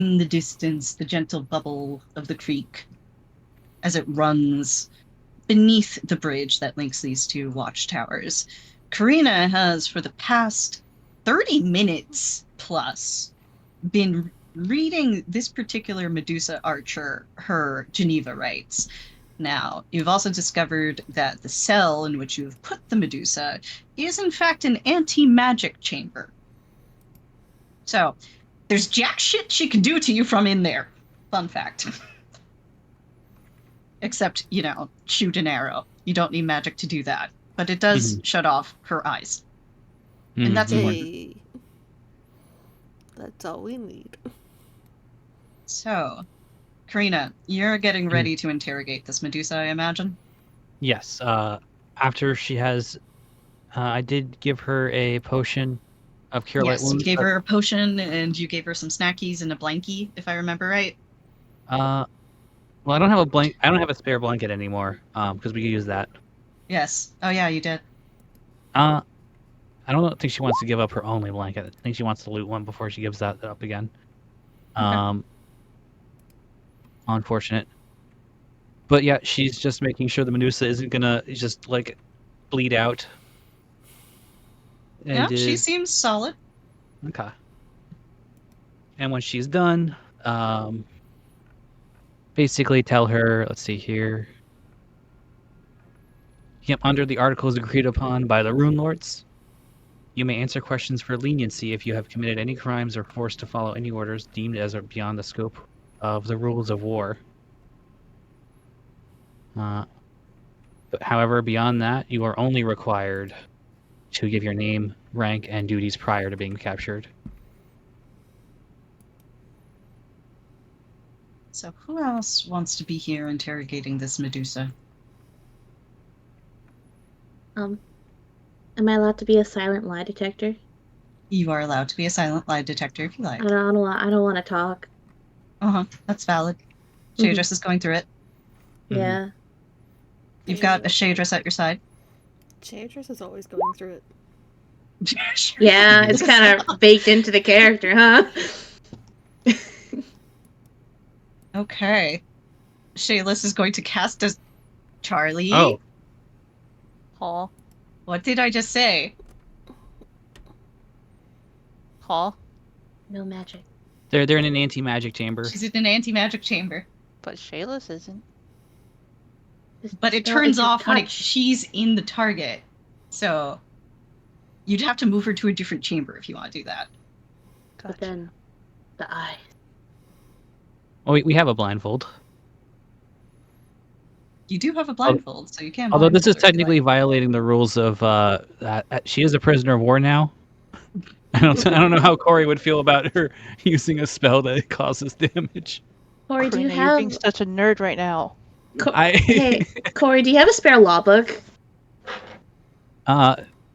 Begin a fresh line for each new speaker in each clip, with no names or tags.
In the distance, the gentle bubble of the creek as it runs beneath the bridge that links these two watchtowers. Karina has, for the past 30 minutes plus, been reading this particular Medusa Archer her Geneva rights. Now, you've also discovered that the cell in which you have put the Medusa is, in fact, an anti-magic chamber. So, there's jack shit she can do to you from in there. Fun fact. Except, shoot an arrow. You don't need magic to do that. But it does shut off her eyes. And that's important.
Hey. That's all we need.
So, Karina, you're getting ready to interrogate this Medusa, I imagine?
Yes. After she has... I did give her a potion of Cure Light Wounds.
You gave her a potion, and you gave her some snackies and a blankie, if I remember right.
Well, I don't have a spare blanket anymore, because we could use that.
Yes. Oh yeah, you did.
I don't think she wants to give up her only blanket. I think she wants to loot one before she gives that up again. Okay. Unfortunate. But yeah, she's just making sure the Medusa isn't gonna just like bleed out.
And yeah, she seems solid.
Okay. And when she's done, basically tell her, let's see here. Yep, under the articles agreed upon by the Runelords, you may answer questions for leniency if you have committed any crimes or forced to follow any orders deemed as beyond the scope of the rules of war. However, beyond that, you are only required to give your name, rank, and duties prior to being captured.
So who else wants to be here interrogating this Medusa?
Am I allowed to be a silent lie detector?
You are allowed to be a silent lie detector if you like.
I don't want to talk.
That's valid. Shadress is going through it.
Yeah.
You've got a Shadress at your side.
Shadress is always going through it.
Yeah, it's kind of baked into the character, huh?
Okay. Shayless is going to cast a... Charlie?
Oh.
Huh?
What did I just say?
Huh?
No magic.
They're in an anti-magic chamber.
She's in an anti-magic chamber.
But Shayless isn't.
But it turns off when she's in the target. So you'd have to move her to a different chamber if you want to do that.
But then the eye.
Oh, we have a blindfold.
You do have a blindfold, so you can.
Although this is technically violating the rules of she is a prisoner of war now. I don't know how Corey would feel about her using a spell that causes damage.
Corey, do you have?
You're being such a nerd right now.
Hey, Corey, do you have a spare law book?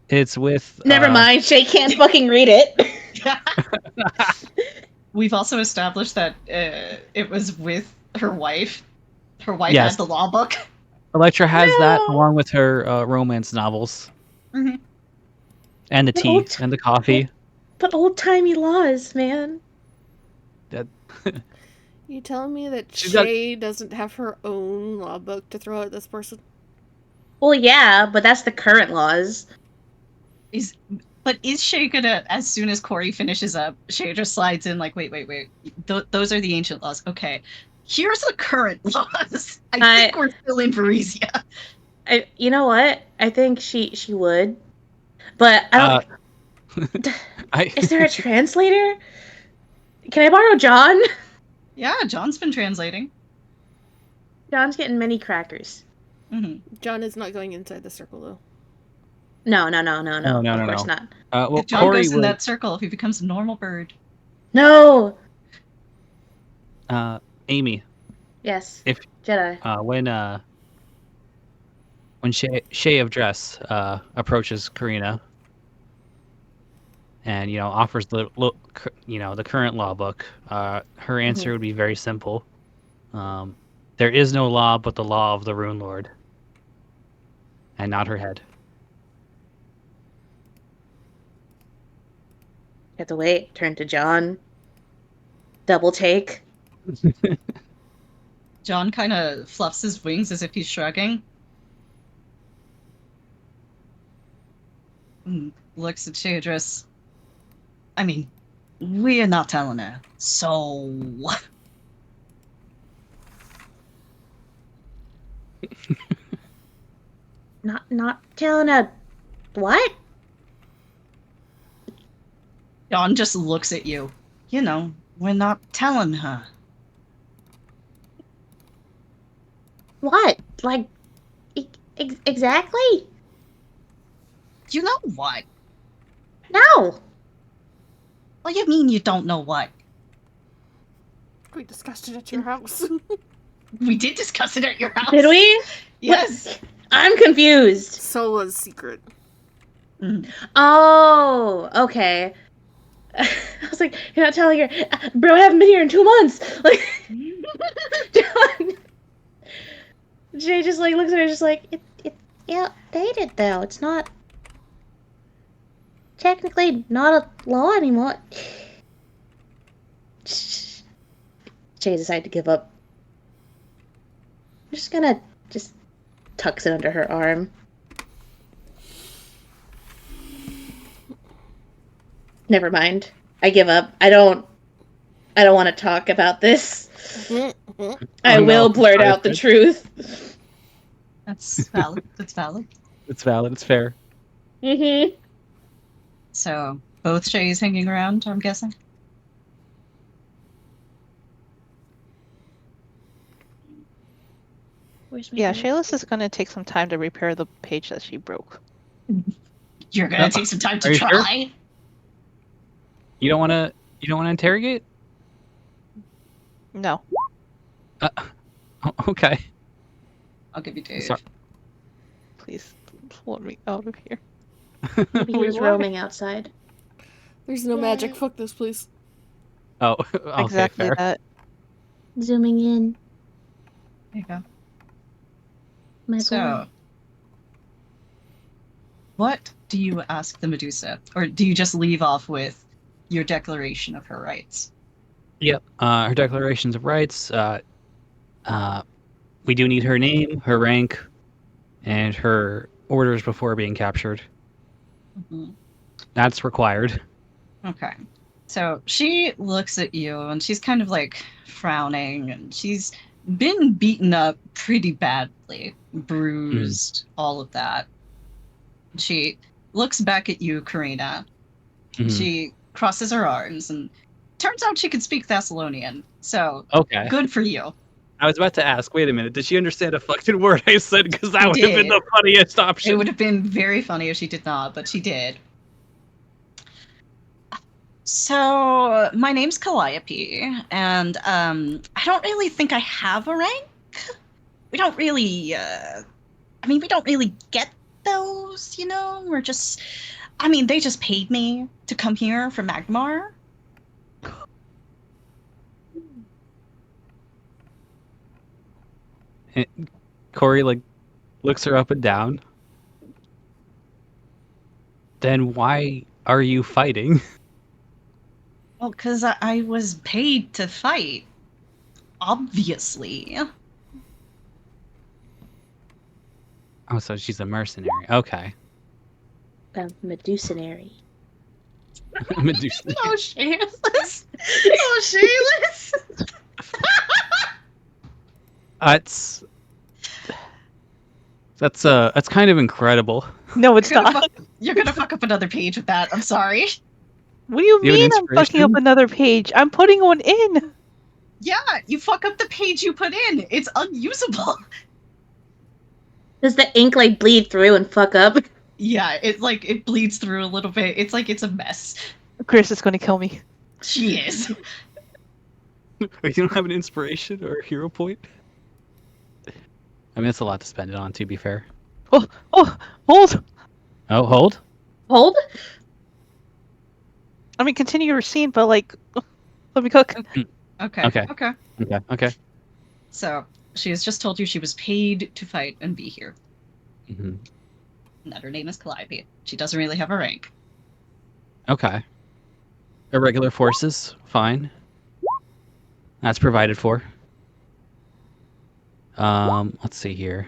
It's with.
Never mind. Shay can't fucking read it.
We've also established that it was with her wife. Her wife has the law book.
Electra has that along with her romance novels.
Mm-hmm.
And the tea and the coffee.
But old-timey laws, man.
You telling me that Shay doesn't have her own law book to throw at this person?
Well, yeah, but that's the current laws.
But is Shay gonna, as soon as Corey finishes up, Shay just slides in like, wait. Those are the ancient laws. Okay. Here's the current laws. I think we're still in Varisia.
You know what? I think she would. But I don't... Is there a translator? Can I borrow John?
Yeah, John's been translating.
John's getting many crackers.
Mm-hmm.
John is not going inside the circle, though.
No. Of course not.
Well, if John Corey goes in that circle, he becomes a normal bird.
No!
Amy.
Yes.
If
Jedi.
When Shay of Dress approaches Karina and offers the current law book, her answer would be very simple. There is no law but the law of the Runelord, and not her head.
You have to wait. Turn to John. double take.
John kind of fluffs his wings as if he's shrugging. And looks at Shadris. I mean, we're not telling her, so...
Not telling her what?
John just looks at you. You know, we're not telling her.
What? Like, exactly?
You know what?
No.
What do you mean you don't know what?
We discussed it at your house.
We did discuss it at your house.
Did we?
Yes.
What? I'm confused.
Sola's secret.
Oh, okay. I was like, you're not telling her, bro, I haven't been here in 2 months. Like, John. Jay just like looks at her, just like, it's outdated though. It's not technically not a law anymore. Jay decided to give up. I'm just gonna tucks it under her arm. Never mind. I give up. I don't want to talk about this. I will blurt out the truth.
That's valid. That's valid.
It's valid. It's fair.
Mm-hmm.
So, both Shays hanging around, I'm guessing?
Yeah, Shayless is going to take some time to repair the page that she broke.
You're gonna take some time to try? Sure?
You don't want to interrogate?
No.
Okay.
I'll give you Dave.
Sorry.
Please let me out of here.
Maybe he was roaming outside.
There's no magic. Fuck this, please.
Oh, okay,
exactly
fair.
that.
Zooming in.
There you go.
My
so,
boy.
what do you ask the Medusa? Or do you just leave off with your declaration of her rights?
Yep. Her declarations of rights. We do need her name, her rank, and her orders before being captured.
Mm-hmm.
That's required.
Okay. So she looks at you and she's kind of like frowning, and she's been beaten up pretty badly, bruised, all of that. She looks back at you, Karina. She crosses her arms, and turns out she could speak Thessalonian. So,
okay.
Good for you.
I was about to ask, wait a minute, did she understand a fucking word I said? Because that would have been the funniest option.
It would have been very funny if she did not, but she did. So, my name's Calliope, and I don't really think I have a rank. We don't really, we don't really get those, you know? We're just, they just paid me to come here from Magmar.
Corey, looks her up and down. Then why are you fighting?
Well, because I was paid to fight. Obviously.
Oh, so she's a mercenary. Okay.
Medusanary.
Medusanary.
Oh, shameless. Oh, shameless.
That's kind of incredible.
No, it's not.
You're gonna fuck up another page with that. I'm sorry.
What do you mean I'm fucking up another page? I'm putting one in.
Yeah, you fuck up the page you put in. It's unusable.
Does the ink bleed through and fuck up?
Yeah, it bleeds through a little bit. It's a mess.
Chris is gonna kill me.
She is.
You don't have an inspiration or a hero point? It's a lot to spend it on, to be fair.
Oh, hold.
Oh, hold?
Hold?
Continue your scene, but let me cook.
Okay. So, she has just told you she was paid to fight and be here.
Mm-hmm.
And that her name is Calliope. She doesn't really have a rank.
Okay. Irregular forces, fine. That's provided for. Let's see here.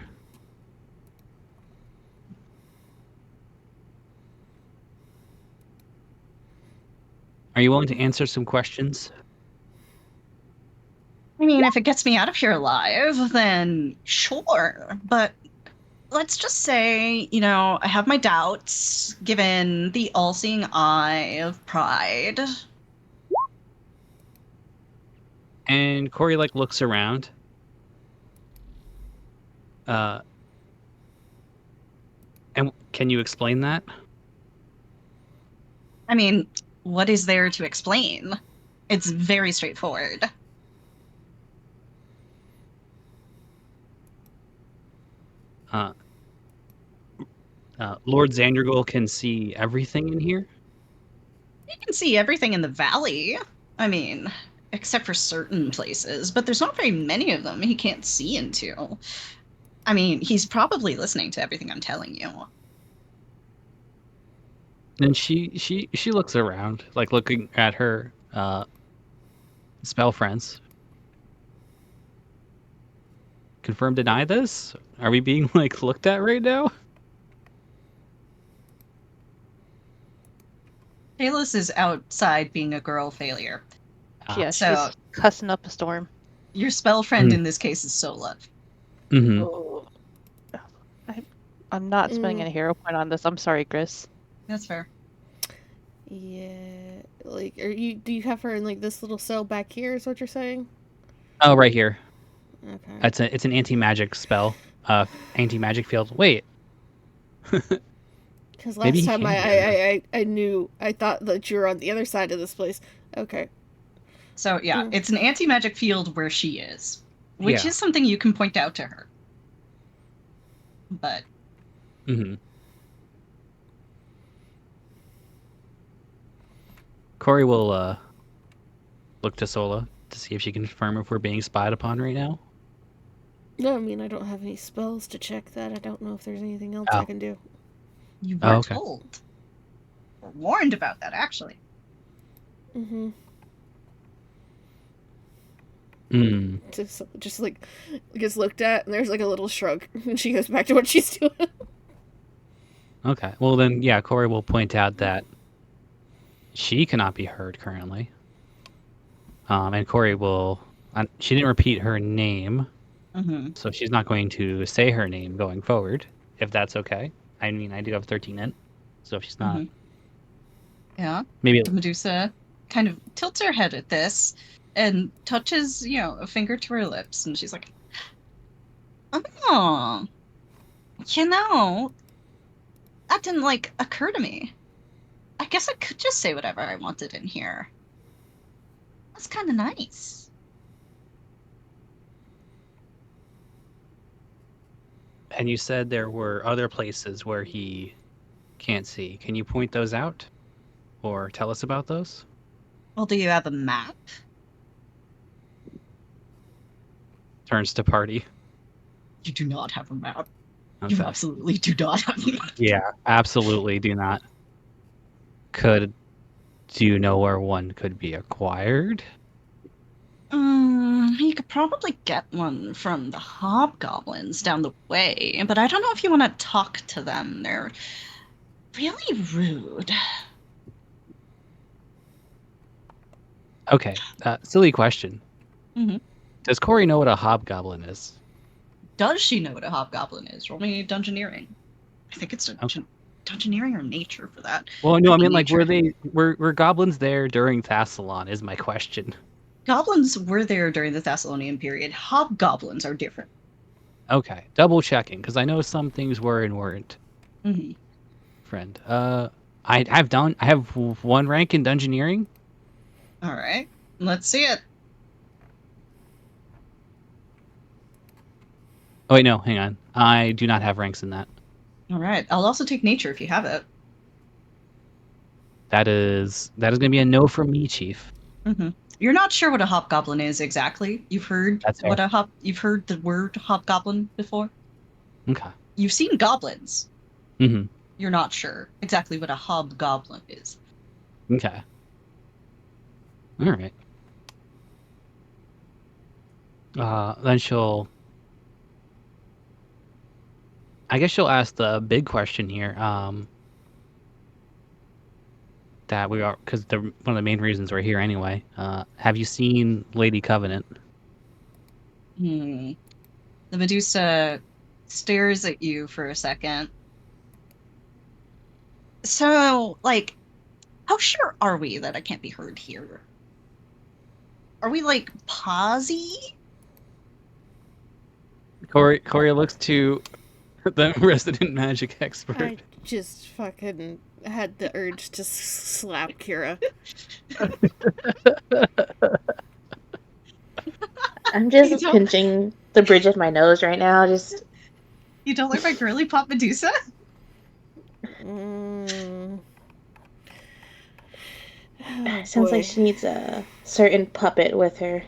Are you willing to answer some questions?
I mean, if it gets me out of here alive, then sure. But let's just say, I have my doubts, given the all-seeing eye of pride.
And Corey looks around. And can you explain that?
I mean, what is there to explain? It's very straightforward.
Lord Zandergul can see everything in here?
You can see everything in the valley. I mean, except for certain places, but there's not very many of them he can't see into. I mean, he's probably listening to everything I'm telling you.
And she looks around, looking at her spell friends. Confirm, deny this? Are we being looked at right now?
Talos is outside being a girl failure.
Yeah,
So-
she's cussing up a storm.
Your spell friend in this case is Sola.
Mm-hmm.
Oh. I'm not spending any hero point on this. I'm sorry, Chris.
That's fair.
Yeah, do you have her in this little cell back here? Is what you're saying?
Oh, right here.
Okay.
It's an anti-magic spell. Anti-magic field. Wait.
Because last time I thought that you were on the other side of this place. Okay.
So yeah, it's an anti-magic field where she is, which is something you can point out to her. But
Mm-hmm. Corey will look to Sola to see if she can confirm if we're being spied upon right now.
No, I mean, I don't have any spells to check that. I don't know if there's anything else I can do.
you were told. Or warned about that, actually.
Mm-hmm.
Mm.
Just gets looked at, and there's a little shrug, and she goes back to what she's doing.
Okay. Well then, yeah, Corey will point out that she cannot be heard currently. And Corey will... she didn't repeat her name, so she's not going to say her name going forward, if that's okay. I mean, I do have 13 in, so if she's not...
Yeah.
Maybe...
Medusa kind of tilts her head at this and touches, a finger to her lips, and she's like, oh, that didn't, occur to me. I guess I could just say whatever I wanted in here. That's kind of nice.
And you said there were other places where he can't see. Can you point those out? Or tell us about those?
Well, do you have a map?
Turns to party.
You do not have a map.
Okay.
You absolutely do not have a map.
Yeah, absolutely do not. Do you know where one could be acquired?
You could probably get one from the hobgoblins down the way, but I don't know if you want to talk to them. They're really rude.
Okay, silly question.
Mm-hmm.
Does Corey know what a hobgoblin is?
Does she know what a hobgoblin is? Roll me Dungeoneering. I think it's Dungeoneering or nature for that.
Well, no, I mean, were goblins there during Thassalon is my question.
Goblins were there during the Thessalonian period. Hobgoblins are different.
Okay, double checking, because I know some things were and weren't.
Mm-hmm.
Friend, I have 1 rank in Dungeoneering.
All right, let's see it.
Oh wait, no, hang on. I do not have ranks in that.
All right, I'll also take nature if you have it.
That is going to be a no from me, Chief.
Mm-hmm. You're not sure what a hobgoblin is exactly. You've heard you've heard the word hobgoblin before.
Okay.
You've seen goblins.
Mm-hmm.
You're not sure exactly what a hobgoblin is.
Okay. All right. Then I guess she'll ask the big question here. That we are, because one of the main reasons we're here anyway. Have you seen Lady Covenant?
The Medusa stares at you for a second. So, like, how sure are we that I can't be heard here? Are we, like, posy?
Corey looks to the resident magic expert.
I just fucking had the urge to slap Kira.
I'm just pinching the bridge of my nose right now. Just
You don't like my girly pop Medusa?
Oh,
sounds
boy.
like she needs a certain puppet with her.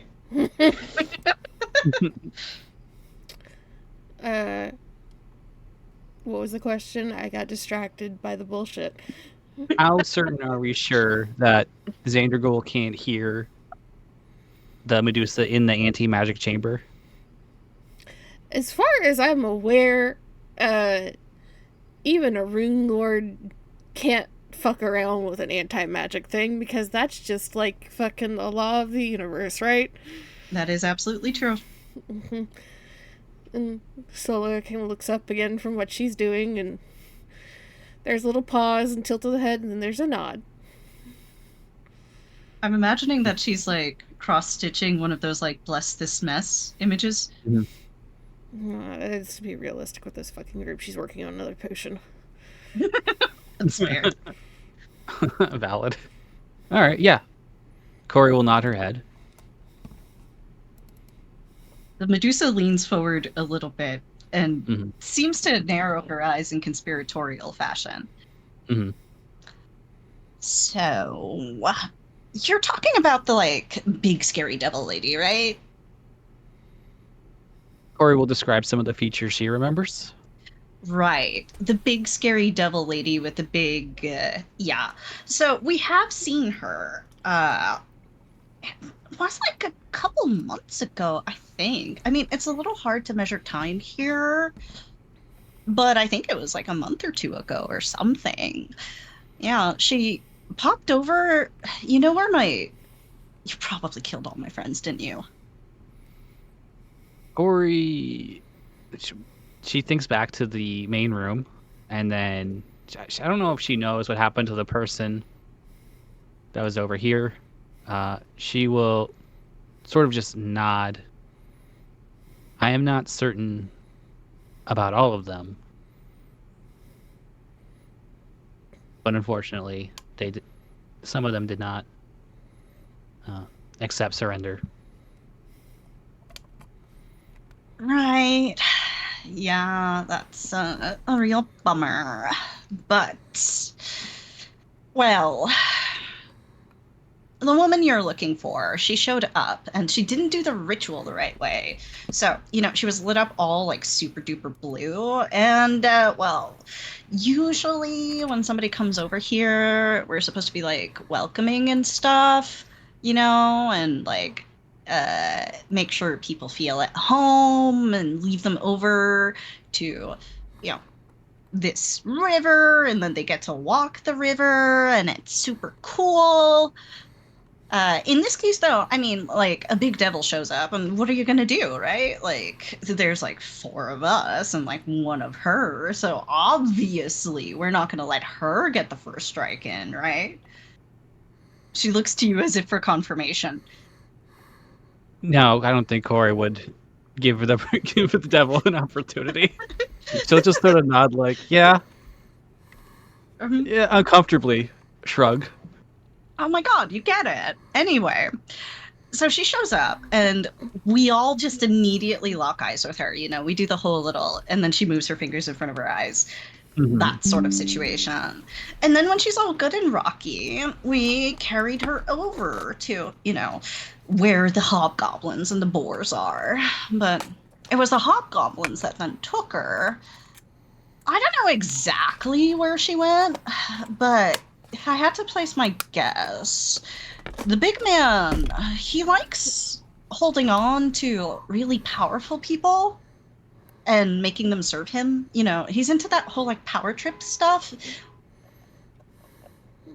What was the question? I got distracted by the bullshit.
How certain are we sure that Xandergul can't hear the Medusa in the anti-magic chamber?
As far as I'm aware, even a Rune Lord can't fuck around with an anti-magic thing, because that's just like fucking the law of the universe, right?
That is absolutely true.
Mm-hmm. And Sola kind of looks up again from what she's doing, and there's a little pause and tilt of the head, and then there's a nod.
I'm imagining that she's, like, cross-stitching one of those, like, bless this mess images.
Let's be realistic with this fucking group. She's working on another potion.
That's fair.
Valid. All right, yeah. Corey will nod her head.
The Medusa leans forward a little bit and seems to narrow her eyes in conspiratorial fashion. So, you're talking about the, like, big scary devil lady, right?
Corey will describe some of the features she remembers.
Right. The big scary devil lady with the big, yeah. So, we have seen her, it was like a couple months ago, I think. I mean, it's a little hard to measure time here, but I think it was like a month or two ago or something. Yeah, she popped over. You know where you probably killed all my friends, didn't you?
Corey, she thinks back to the main room, and then I don't know if she knows what happened to the person that was over here. She will sort of just nod. I am not certain about all of them, but unfortunately, some of them did not accept surrender.
Right. Yeah, that's a real bummer. But, well, the woman you're looking for, she showed up, and she didn't do the ritual the right way. So, she was lit up all, like, super duper blue, and, well, usually when somebody comes over here, we're supposed to be, like, welcoming and stuff, and, like, make sure people feel at home and leave them over to, this river, and then they get to walk the river, and it's super cool. In this case, though, I mean, like, a big devil shows up, and what are you gonna do, right? Like, there's, like, 4 of us and, like, 1 of her, so obviously we're not gonna let her get the first strike in, right? She looks to you as if for confirmation.
No, I don't think Corey would give the devil an opportunity. She'll just sort of nod like, yeah. Yeah, uncomfortably shrug.
Oh my god, you get it. Anyway, so she shows up, and we all just immediately lock eyes with her. We do the whole little, and then she moves her fingers in front of her eyes. That sort of situation. And then when she's all good and rocky, we carried her over to, where the hobgoblins and the boars are. But it was the hobgoblins that then took her. I don't know exactly where she went, but if I had to place my guess, the big man, he likes holding on to really powerful people and making them serve him. You know, he's into that whole like power trip stuff.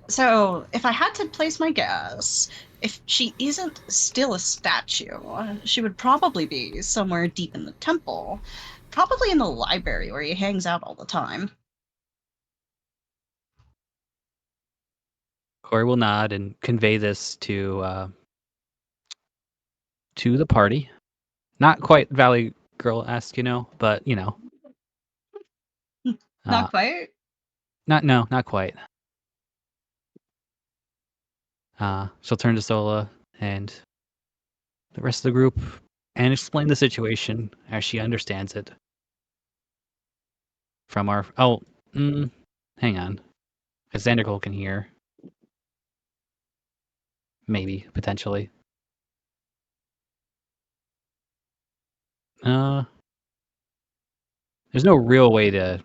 So if I had to place my guess, if she isn't still a statue, she would probably be somewhere deep in the temple, probably in the library where he hangs out all the time.
Corey will nod and convey this to the party. Not quite Valley Girl-esque, but
Not quite.
not quite. She'll turn to Sola and the rest of the group and explain the situation as she understands it. From our hang on, because Xandercole can hear. Maybe potentially. There's no real way to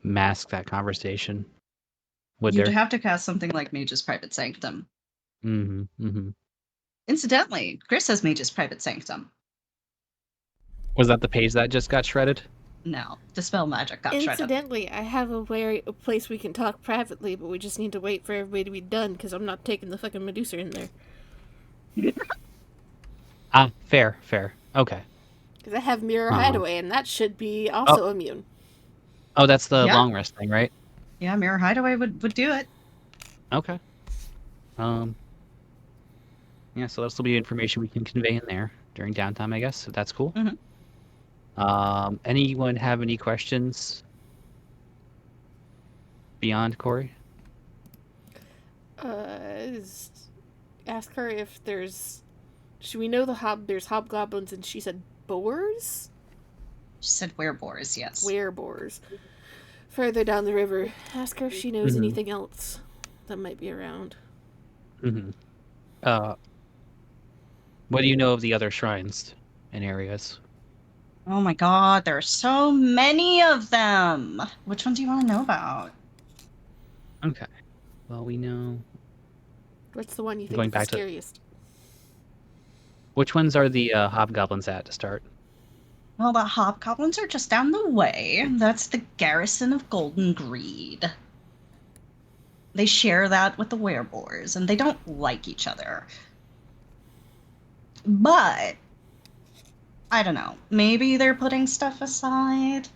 mask that conversation. Would
You'd
there?
have to cast something like Mage's Private Sanctum.
Mm-hmm.
Incidentally, Chris has Mage's Private Sanctum.
Was that the page that just got shredded?
No, Dispel Magic got shredded.
Incidentally, I have a place we can talk privately, but we just need to wait for everybody to be done, because I'm not taking the fucking Medusa in there.
Fair. Okay.
Because I have Mirror Hideaway, and that should be also immune.
Oh, that's the long rest thing, right?
Yeah, Mirror Hideaway would do it.
Okay. Yeah, so that'll still be information we can convey in there during downtime, I guess, if that's cool.
Mm-hmm.
Anyone have any questions beyond Corey?
Ask her if there's... Should we know there's hobgoblins, and she said boars?
She said wereboars, yes.
Wereboars. Further down the river. Ask her if she knows anything else that might be around.
Mm-hmm. What do you know of the other shrines and areas?
Oh my god, there are so many of them. Which one do you want to know about?
Okay. Well, we know...
What's the one you think is the scariest?
Which ones are the hobgoblins at to start?
Well, the hobgoblins are just down the way. That's the garrison of Golden Greed. They share that with the wereboars, and they don't like each other. But I don't know. Maybe they're putting stuff aside.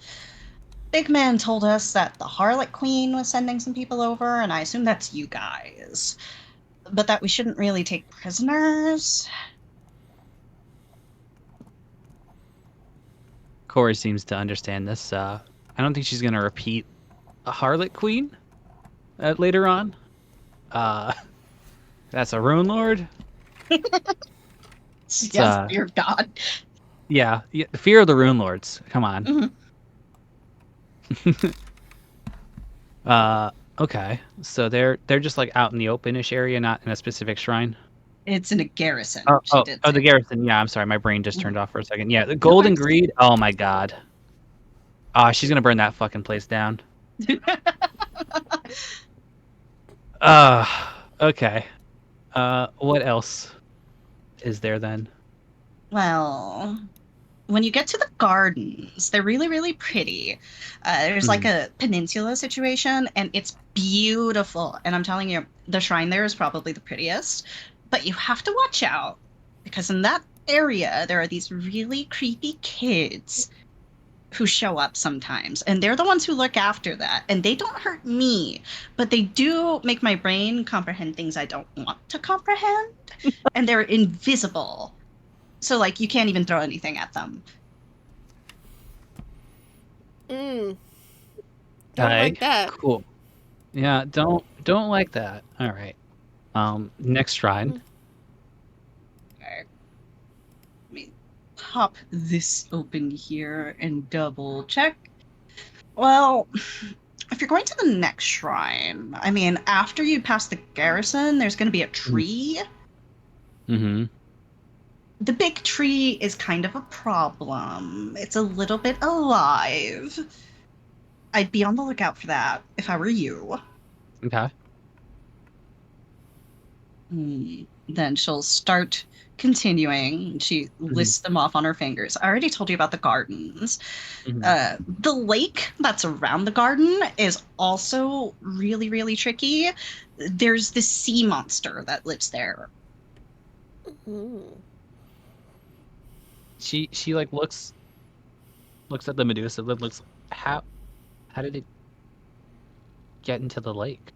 Big Man told us that the Harlot Queen was sending some people over, and I assume that's you guys. But that we shouldn't really take prisoners.
Corey seems to understand this. I don't think she's going to repeat a Harlot Queen later on. That's a Runelord.
Yes, fear of God.
Yeah, fear of the Runelords. Come on.
Mm-hmm.
Okay, so they're just like out in the openish area, not in a specific shrine.
It's in a garrison.
The garrison. Yeah, I'm sorry, my brain just turned off for a second. Yeah, the Golden Greed. Oh my god. She's gonna burn that fucking place down. Okay. What else is there then?
Well, when you get to the gardens, they're really, really pretty. There's like a peninsula situation, and it's beautiful. And I'm telling you, the shrine there is probably the prettiest. But you have to watch out, because in that area, there are these really creepy kids who show up sometimes. And they're the ones who look after that. And they don't hurt me, but they do make my brain comprehend things I don't want to comprehend. And they're invisible. So, like, you can't even throw anything at them.
Don't like that.
Cool. Yeah, don't like that. All right. Next shrine.
Okay. Let me pop this open here and double check. Well, if you're going to the next shrine, I mean, after you pass the garrison, there's going to be a tree.
Mm-hmm.
The big tree is kind of a problem. It's a little bit alive. I'd be on the lookout for that if I were you.
Okay.
then she'll start continuing. She lists them off on her fingers. I already told you about the gardens. The lake that's around the garden is also really, really tricky. There's this sea monster that lives there.
She like looks at the Medusa. Looks how did it get into the lake?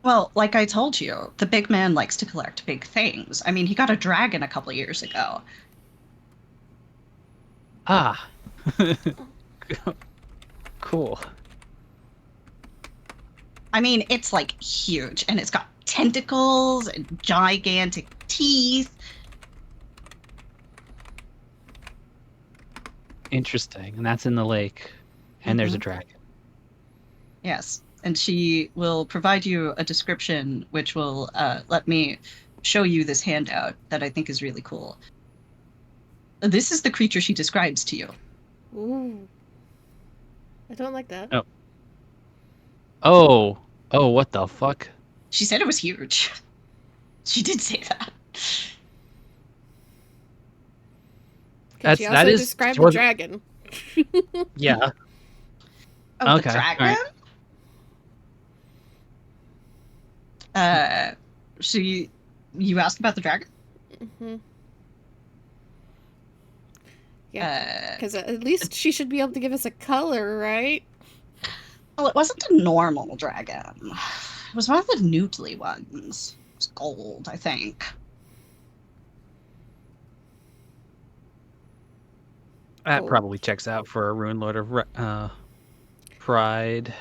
Well, like I told you, the big man likes to collect big things. I mean, he got a dragon a couple years ago.
Ah. Cool.
I mean, it's like huge, and it's got tentacles and gigantic teeth.
Interesting. And that's in the lake. And there's a dragon.
Yes. And she will provide you a description, which will let me show you this handout that I think is really cool. This is the creature she describes to you.
Ooh. I don't like that.
Oh, what the fuck?
She said it was huge. She did say that.
She also described the dragon.
Yeah.
Oh,
okay.
the dragon? Right. You asked about the dragon?
Yeah, because at least she should be able to give us a color, right?
Well, it wasn't a normal dragon. It was one of the noodly ones. It was gold, I think.
That probably checks out for a Runelord of Pride.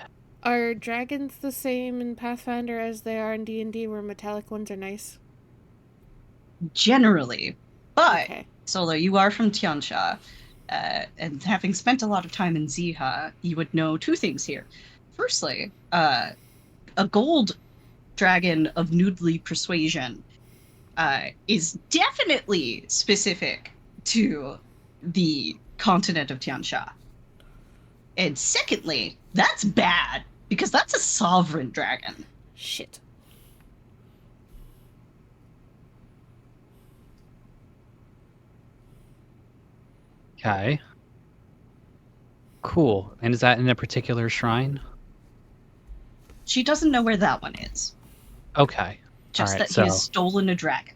Are dragons the same in Pathfinder as they are in D&D, where metallic ones are nice?
Generally. But, Solo, you are from Tianxia, and having spent a lot of time in Ziha, you would know two things here. Firstly, a gold dragon of noodly persuasion is definitely specific to the continent of Tianxia. And secondly, that's bad, because that's a sovereign dragon.
Shit.
Okay. Cool. And is that in a particular shrine?
She doesn't know where that one is.
Okay.
Just that he has stolen a dragon.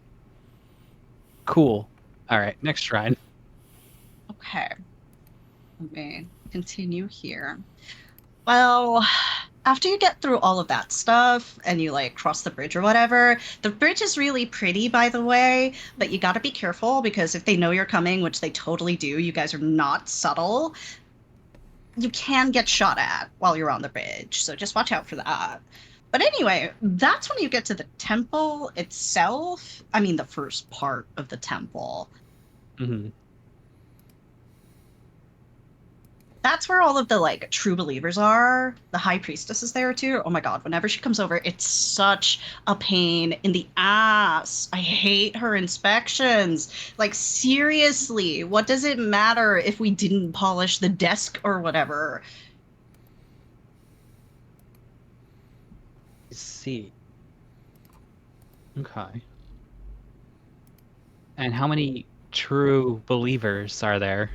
Cool. All right, next shrine.
Okay. Let me continue here. Well, after you get through all of that stuff and you like cross the bridge or whatever, the bridge is really pretty, by the way, but you gotta be careful because if they know you're coming, which they totally do, you guys are not subtle, you can get shot at while you're on the bridge, so just watch out for that. But anyway, that's when you get to the temple itself. I mean, the first part of the temple. That's where all of the like true believers are. The high priestess is there too. Oh my god, whenever she comes over, it's such a pain in the ass. I hate her inspections. Like, seriously, what does it matter if we didn't polish the desk or whatever?
Let's see. Okay. And how many true believers are there?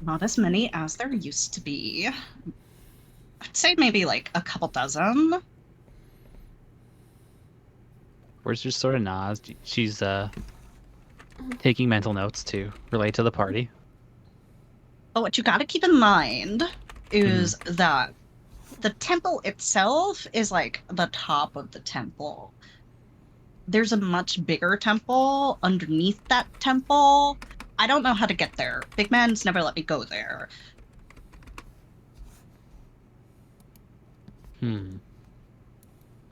Not as many as there used to be. I'd say maybe like a couple dozen.
Where's just sort of nods. She's taking mental notes to relate to the party.
But what you gotta keep in mind is that the temple itself is like the top of the temple. There's a much bigger temple underneath that temple. I don't know how to get there. Big Man's never let me go there.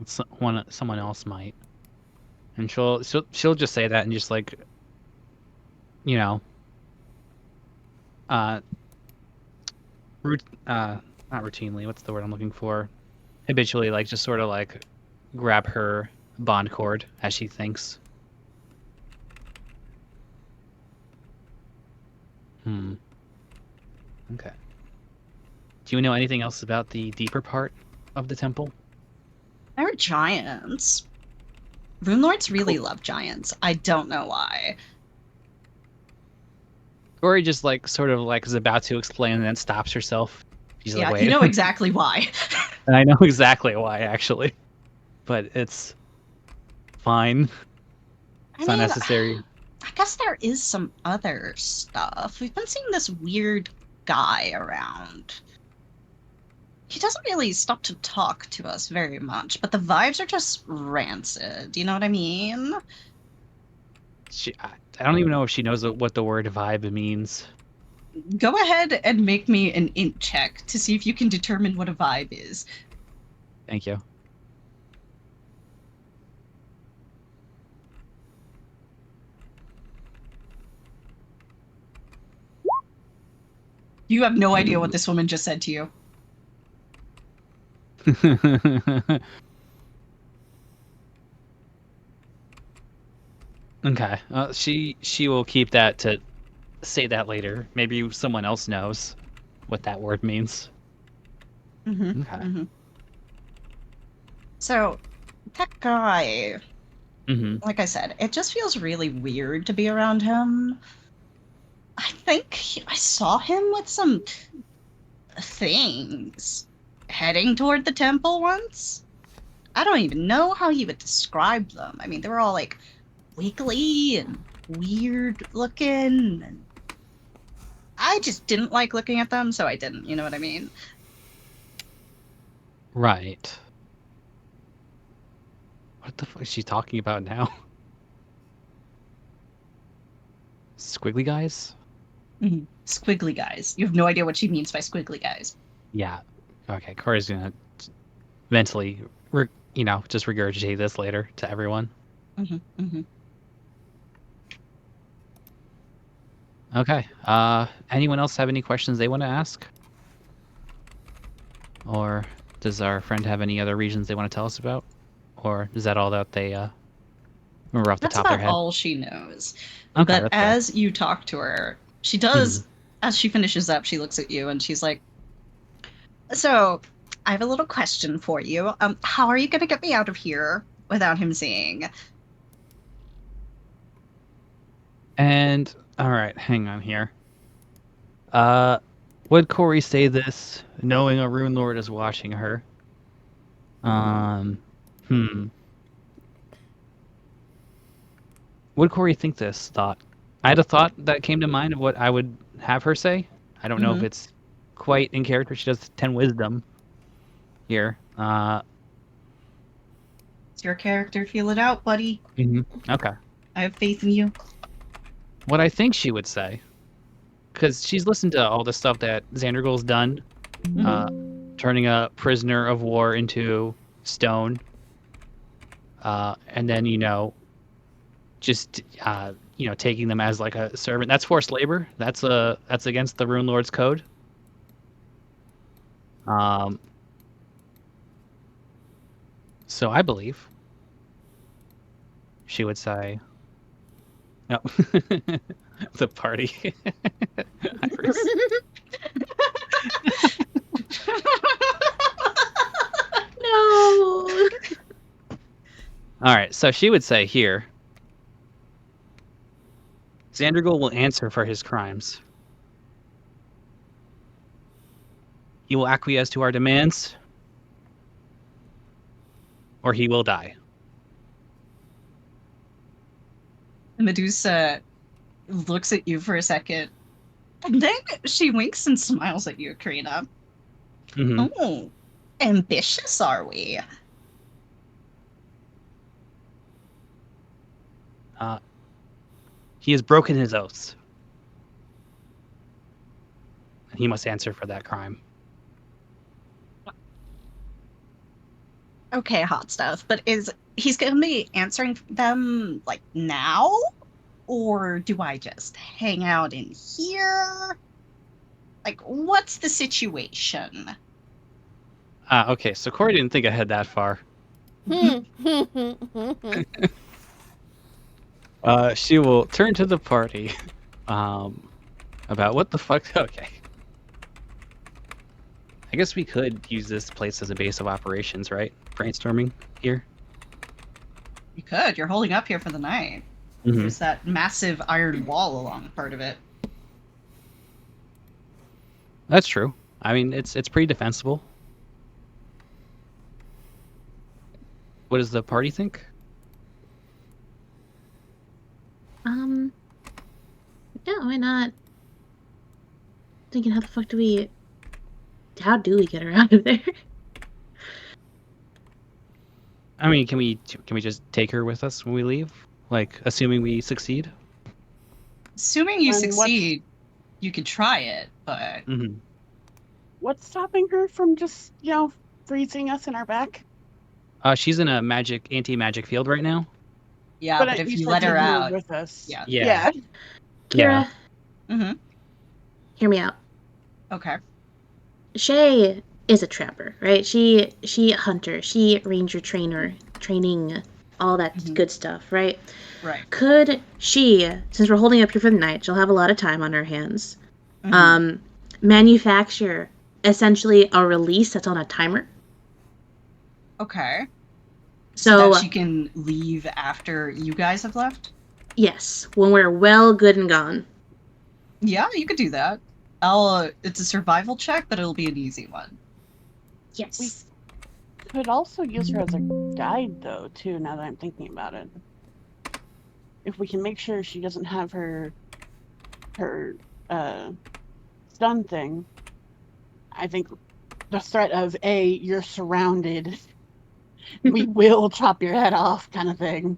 Someone else might. And she'll just say that and just like, you know, not routinely, what's the word I'm looking for? Habitually, like just sort of like grab her bond cord as she thinks. Okay. Do you know anything else about the deeper part of the temple?
They're giants. Runelords really love giants. I don't know why.
Corey just like sort of like is about to explain and then stops herself. She's
Yeah,
like,
you
wait.
know exactly why.
And I know exactly why, actually. But it's fine. It's not necessary.
I guess there is some other stuff. We've been seeing this weird guy around. He doesn't really stop to talk to us very much, but the vibes are just rancid. You know what I mean?
I don't even know if she knows what the word vibe means.
Go ahead and make me an int check to see if you can determine what a vibe is.
Thank you.
You have no idea what this woman just said to you.
Okay. She will keep that to say that later. Maybe someone else knows what that word means.
Mm-hmm.
Okay.
Mm-hmm. So, that guy,
Mm-hmm.
like I said, it just feels really weird to be around him. I think I saw him with some things heading toward the temple once. I don't even know how he would describe them. I mean, they were all like wiggly and weird looking. And I just didn't like looking at them, so I didn't. You know what I mean?
Right. What the fuck is she talking about now? Squiggly guys?
Mm-hmm. Squiggly guys. You have no idea what she means by squiggly guys.
Yeah. Okay, Corey's gonna mentally, just regurgitate this later to everyone.
Mm-hmm. Mm-hmm.
Okay. Anyone else have any questions they want to ask? Or does our friend have any other regions they want to tell us about? Or is that all that they remember off the
That's
top of their
about
head?
all she knows.
Okay,
But
that's fair.
as you talk to her, she does, as she finishes up, she looks at you and she's like, so, I have a little question for you. How are you going to get me out of here without him seeing?
And all right, hang on here. Would Corey say this knowing a Rune Lord is watching her? Would Corey think this thought? I had a thought that came to mind of what I would have her say. I don't know if
Mhm.
it's quite in character. She does 10 wisdom here.
It's your character. Feel it out, buddy.
Okay.
I have faith in you.
What I think she would say, because she's listened to all the stuff that Xandergul's done, turning a prisoner of war into stone, and then just taking them as like a servant. That's forced labor. That's against the Rune Lord's code. So I believe she would say, no, the party. Iris.
No.
All right, so she would say here, Xandergul will answer for his crimes. He will acquiesce to our demands, or he will die.
Medusa looks at you for a second, and then she winks and smiles at you, Karina.
Mm-hmm.
Oh, ambitious are we?
He has broken his oaths, and he must answer for that crime.
Okay, hot stuff. But he's going to be answering them like now? Or do I just hang out in here? Like, what's the situation?
Okay, so Corey didn't think ahead that far. She will turn to the party about what the fuck. Okay. I guess we could use this place as a base of operations, right? Brainstorming here.
You could. You're holding up here for the night.
Mhm.
There's that massive iron wall along part of it.
That's true. I mean, it's pretty defensible. What does the party think?
Yeah, why not? Thinking, how do we get her out of there?
I mean, can we just take her with us when we leave? Like, assuming we succeed?
Assuming you
And
succeed, you could try it, but
Mm-hmm.
What's stopping her from just, freezing us in our back?
She's in a anti-magic field right now.
yeah,
But
but
at
if
least
you
we're
let her
taking
out,
with us.
yeah.
Yeah.
Kira,
Mm-hmm.
hear me out.
Okay.
Shay is a trapper, right? She hunter, she ranger training, all that
Mhm.
good stuff, right?
Right.
Could she, since we're holding up here for the night, she'll have a lot of time on her hands,
Mhm.
manufacture essentially a release that's on a timer?
Okay.
So,
that she can leave after you guys have left?
yes, when we're well, good, and gone.
Yeah, you could do that. It's a survival check, but it'll be an easy one.
Yes.
Could also use her as a guide, though, too, now that I'm thinking about it. If we can make sure she doesn't have her stun thing, I think the threat of, you're surrounded, we will chop your head off kind of thing.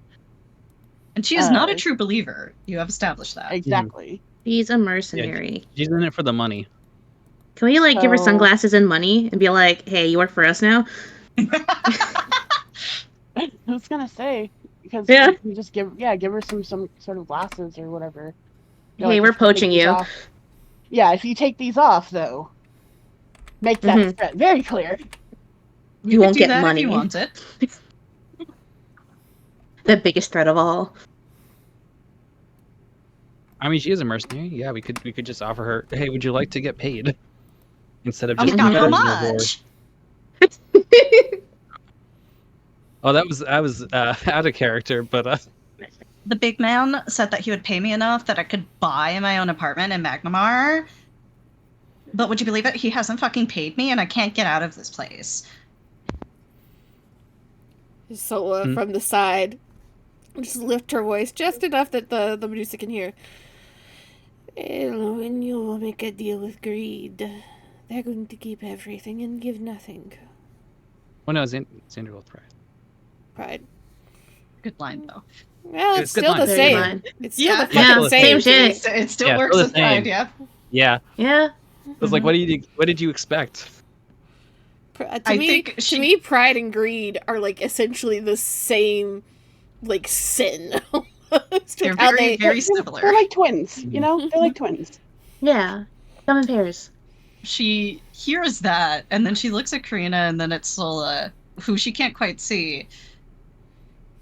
And she is not a true believer. You have established that.
Exactly.
She's a mercenary.
She's in it for the money.
Can we, give her
So-
sunglasses and money and be like, hey, you work for us now?
I was gonna say, because
Yeah.
we just give her some sort of glasses or whatever.
Hey, we're
if you take
poaching
these
you.
off- Yeah, if you take these off, though, make that
Mhm.
threat very clear.
You won't
could do
get
that
money.
if you want it.
The biggest threat of all.
I mean, she is a mercenary. Yeah, we could just offer her, hey, would you like to get paid? Instead of
Oh
just
my god, how
being a whore.
much?
Oh, that was out of character, but
The big man said that he would pay me enough that I could buy my own apartment in Magnamar. But would you believe it? He hasn't fucking paid me and I can't get out of this place.
So from the side, just lift her voice just enough that the Medusa can hear. Well, when you make a deal with greed, they're going to keep everything and give nothing.
well, no, Xander with pride.
Pride.
Good line, though.
Well,
It's
it's
good
still the
line.
Very
same.
line.
It's still
Yeah.
the
Yeah,
fucking
same
same.
shit.
It still
Yeah,
works
still the
with pride,
same.
yeah.
Yeah,
Yeah.
I was like, what did you expect?
I think
To me, pride and greed are essentially the same, sin.
They're
How
very, very
They're
similar.
like twins, They're like twins.
Yeah. Come in pairs.
She hears that, and then she looks at Karina, and then at Sola, who she can't quite see.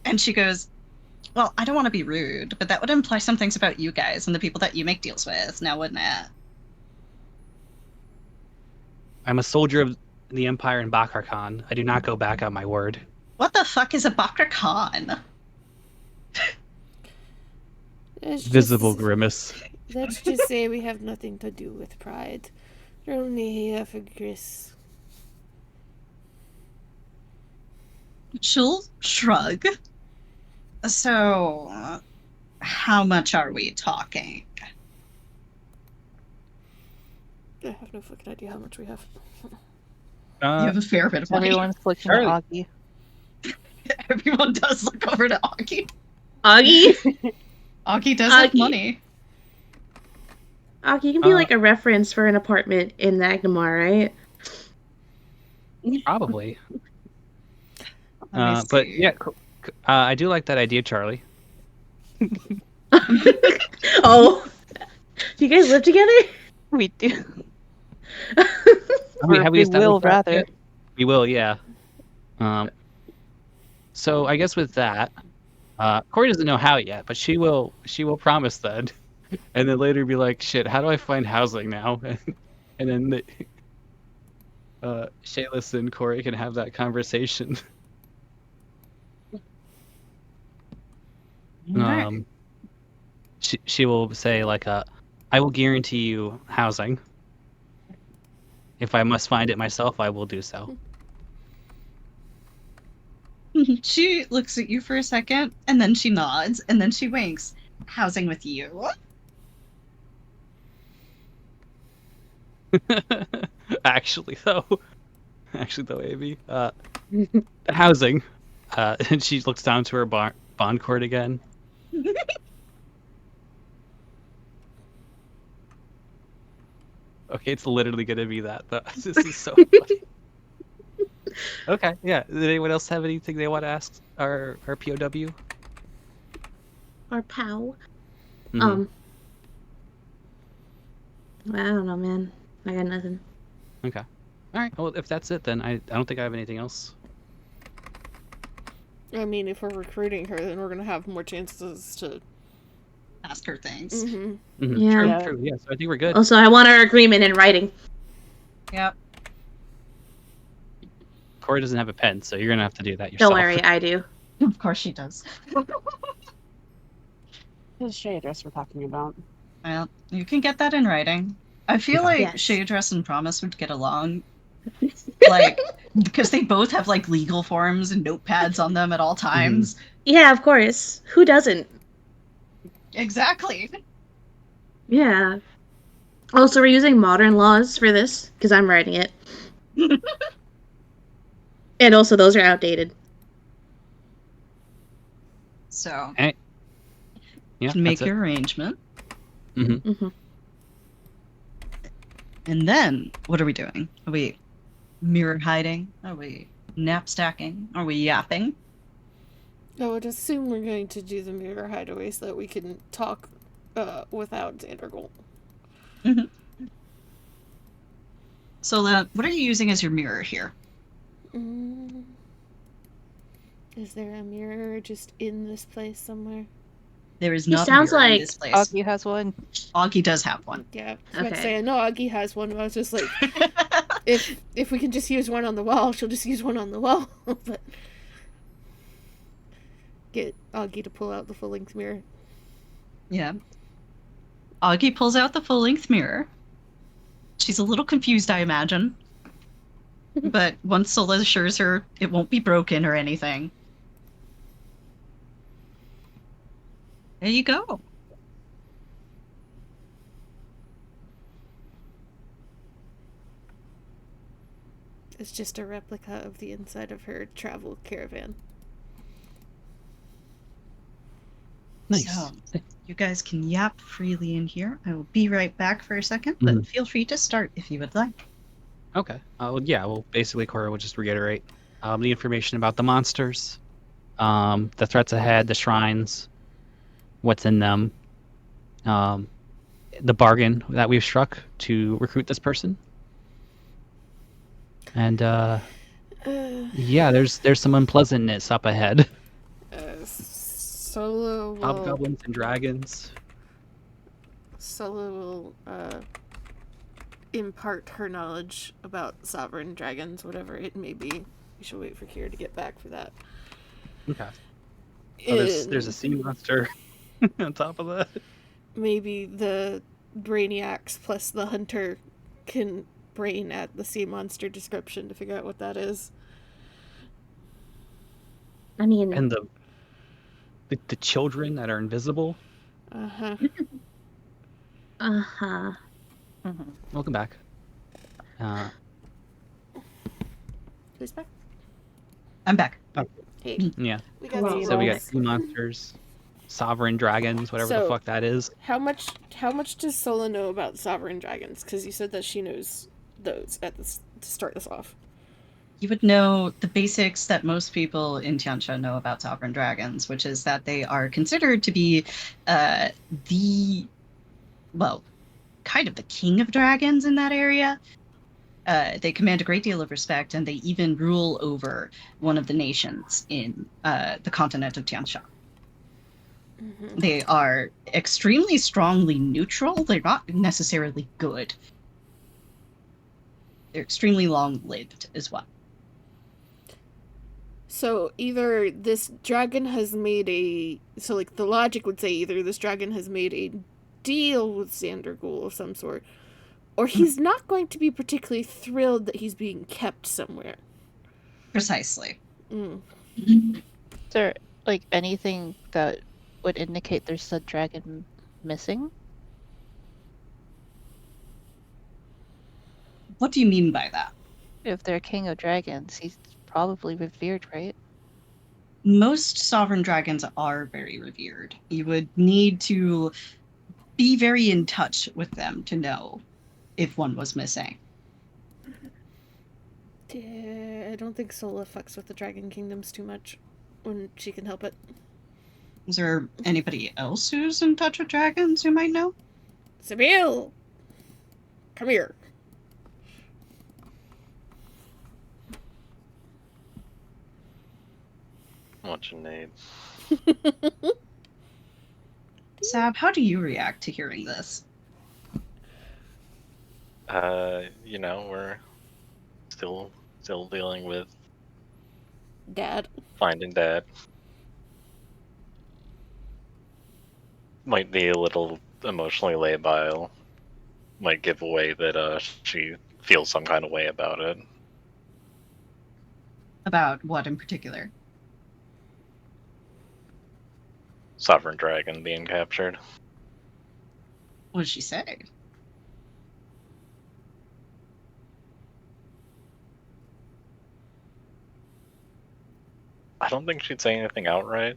And she goes, well, I don't want to be rude, but that would imply some things about you guys and the people that you make deals with, now wouldn't it?
I'm a soldier of the Empire in Bakar Khan. I do not go back on my word.
What the fuck is a Bakra Khan?
Visible grimace.
Let's just say we have nothing to do with pride. We're only here for Gris.
She'll shrug. So, how much are we talking?
I have no fucking idea how much we have.
You have a fair bit of money.
Everyone's looking
Charlie.
at Augie.
Everyone does look over to Augie.
Augie?
Augie does have
Augie.
money.
Augie, you can be a reference for an apartment in Magnamar, right?
Probably.
Let me
But
see.
yeah, I do like that idea, Charlie.
Oh. Do you guys live together?
We do.
I mean,
Or
have we
we
established
will,
that
rather.
yet? We will, yeah. So I guess with that, Corey doesn't know how yet, but she will promise that, and then later be like, "Shit, how do I find housing now?" And then Shaylis and Corey can have that conversation.
Right.
She will say like, I will guarantee you housing. If I must find it myself, I will do so.
She looks at you for a second, and then she nods, and then she winks. Housing with you.
Actually, though, Amy, housing. And she looks down to her bond cord again. Okay, it's literally gonna be that. Though. This is so funny. Okay, yeah. Did anyone else have anything they want to ask our POW?
Or pow.
Mhm.
I don't know, man. I got nothing.
Okay. All right. Well, if that's it, then I don't think I have anything else.
I mean, if we're recruiting her, then we're gonna have more chances to
Ask her things.
Mm-hmm.
Yeah.
True. Yeah. So I think we're good.
Also, I want our agreement in writing.
Yep.
Corey doesn't have a pen, so you're gonna have to do that yourself.
Don't worry, I do.
Of course she does.
His shade dress we're talking about.
Well, you can get that in writing. I feel
Okay.
like
Yes.
Shade Dress and Promise would get along. Like, because they both have, like, legal forms and notepads on them at all times.
Yeah, of course. Who doesn't?
Exactly.
Yeah. Also, we're using modern laws for this, because I'm writing it. And also, those are outdated.
So,
Yeah.
you can make
that's
your arrangement.
Mm-hmm.
And then, what are we doing? Are we mirror hiding? Are we nap stacking? Are we yapping?
I would assume we're going to do the mirror hideaway so that we can talk without Xandergold.
So, what are you using as your mirror here?
Is there a mirror just in this place somewhere?
There is
He
not
sounds
a mirror in
like
this place.
Augie has one.
Augie does have one.
Yeah, I was about to
Okay.
say, I know Augie has one, but I was just like, if we can just use one on the wall, she'll just use one on the wall. But get Augie to pull out the full-length mirror.
Yeah. Augie pulls out the full-length mirror. She's a little confused, I imagine. But once Sola assures her it won't be broken or anything. There you go.
It's just a replica of the inside of her travel caravan.
Nice.
So, you guys can yap freely in here. I will be right back for a second, but feel free to start if you would like.
Okay. Well, basically, Cora will just reiterate the information about the monsters, the threats ahead, the shrines, what's in them, the bargain that we've struck to recruit this person. And, yeah, there's some unpleasantness up ahead.
Solo will...
Hobgoblins and dragons.
Solo will, impart her knowledge about sovereign dragons, whatever it may be. We should wait for Kira to get back for that.
Okay. So there's a sea monster on top of that.
Maybe the brainiacs plus the hunter can brain at the sea monster description to figure out what that is.
I mean...
And the children that are invisible.
Uh-huh.
Uh-huh.
Welcome back.
Who's back?
I'm back.
Hey.
Yeah.
We got
Hello.
So we got
zeros.
sea monsters, sovereign dragons, whatever the
So-
fuck that is.
How much does Sola know about sovereign dragons? Because you said that she knows those at this to start this off.
You would know the basics that most people in Tianxia know about sovereign dragons, which is that they are considered to be kind of the king of dragons in that area. They command a great deal of respect, and they even rule over one of the nations in the continent of Tianxia.
Mm-hmm.
They are extremely strongly neutral. They're not necessarily good. They're extremely long-lived as well.
So either this dragon has made a... So, like, the logic would say either this dragon has made a deal with Xandergul of some sort, or he's not going to be particularly thrilled that he's being kept somewhere.
Precisely.
Mm.
Is there, like, anything that would indicate there's a dragon missing?
What do you mean by that?
If they're king of dragons, he's probably revered, right?
Most sovereign dragons are very revered. You would need to be very in touch with them to know if one was missing.
I don't think Sola fucks with the Dragon Kingdoms too much when she can help it.
Is there anybody else who's in touch with dragons who might know?
Sabil! Come here.
What you need.
Sab, how do you react to hearing this?
You know, we're still dealing with
Dad.
finding Dad. Might be a little emotionally labile. Might give away that she feels some kind of way about it.
About what in particular?
Sovereign Dragon being captured.
What did she say?
I don't think she'd say anything outright.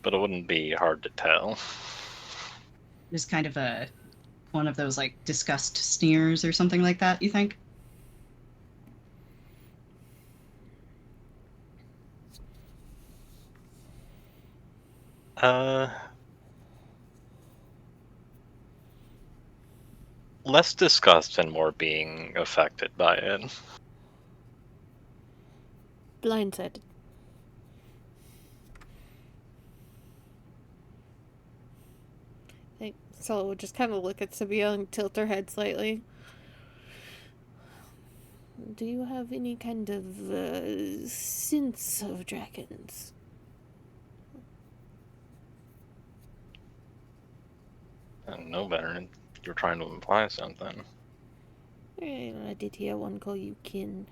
But it wouldn't be hard to tell.
Just kind of one of those like disgust sneers or something like that, you think?
Less disgust and more being affected by it.
Blindsided. Sola would just kind of look at Sabil and tilt her head slightly. Do you have any kind of sense of dragons?
I know better. You're trying to imply something.
I did hear one call you kin.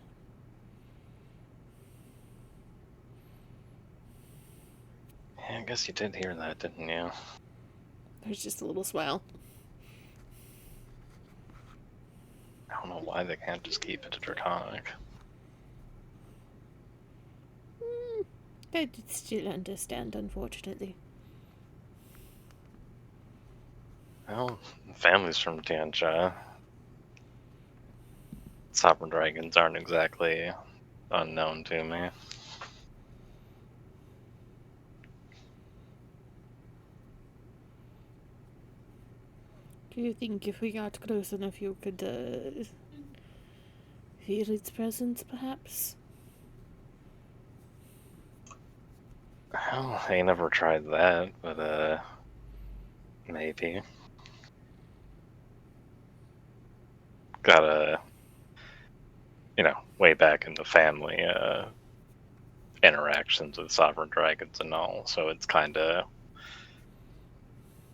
Yeah, I guess you did hear that, didn't you?
There's just a little smile.
I don't know why they can't just keep it draconic.
I still understand, unfortunately.
Well, family's from Tianjia. Sovereign dragons aren't exactly unknown to me.
Do you think if we got close enough you could feel its presence, perhaps?
Well, I never tried that, but maybe. Gotta, way back in the family, interactions with sovereign dragons and all, so it's kind of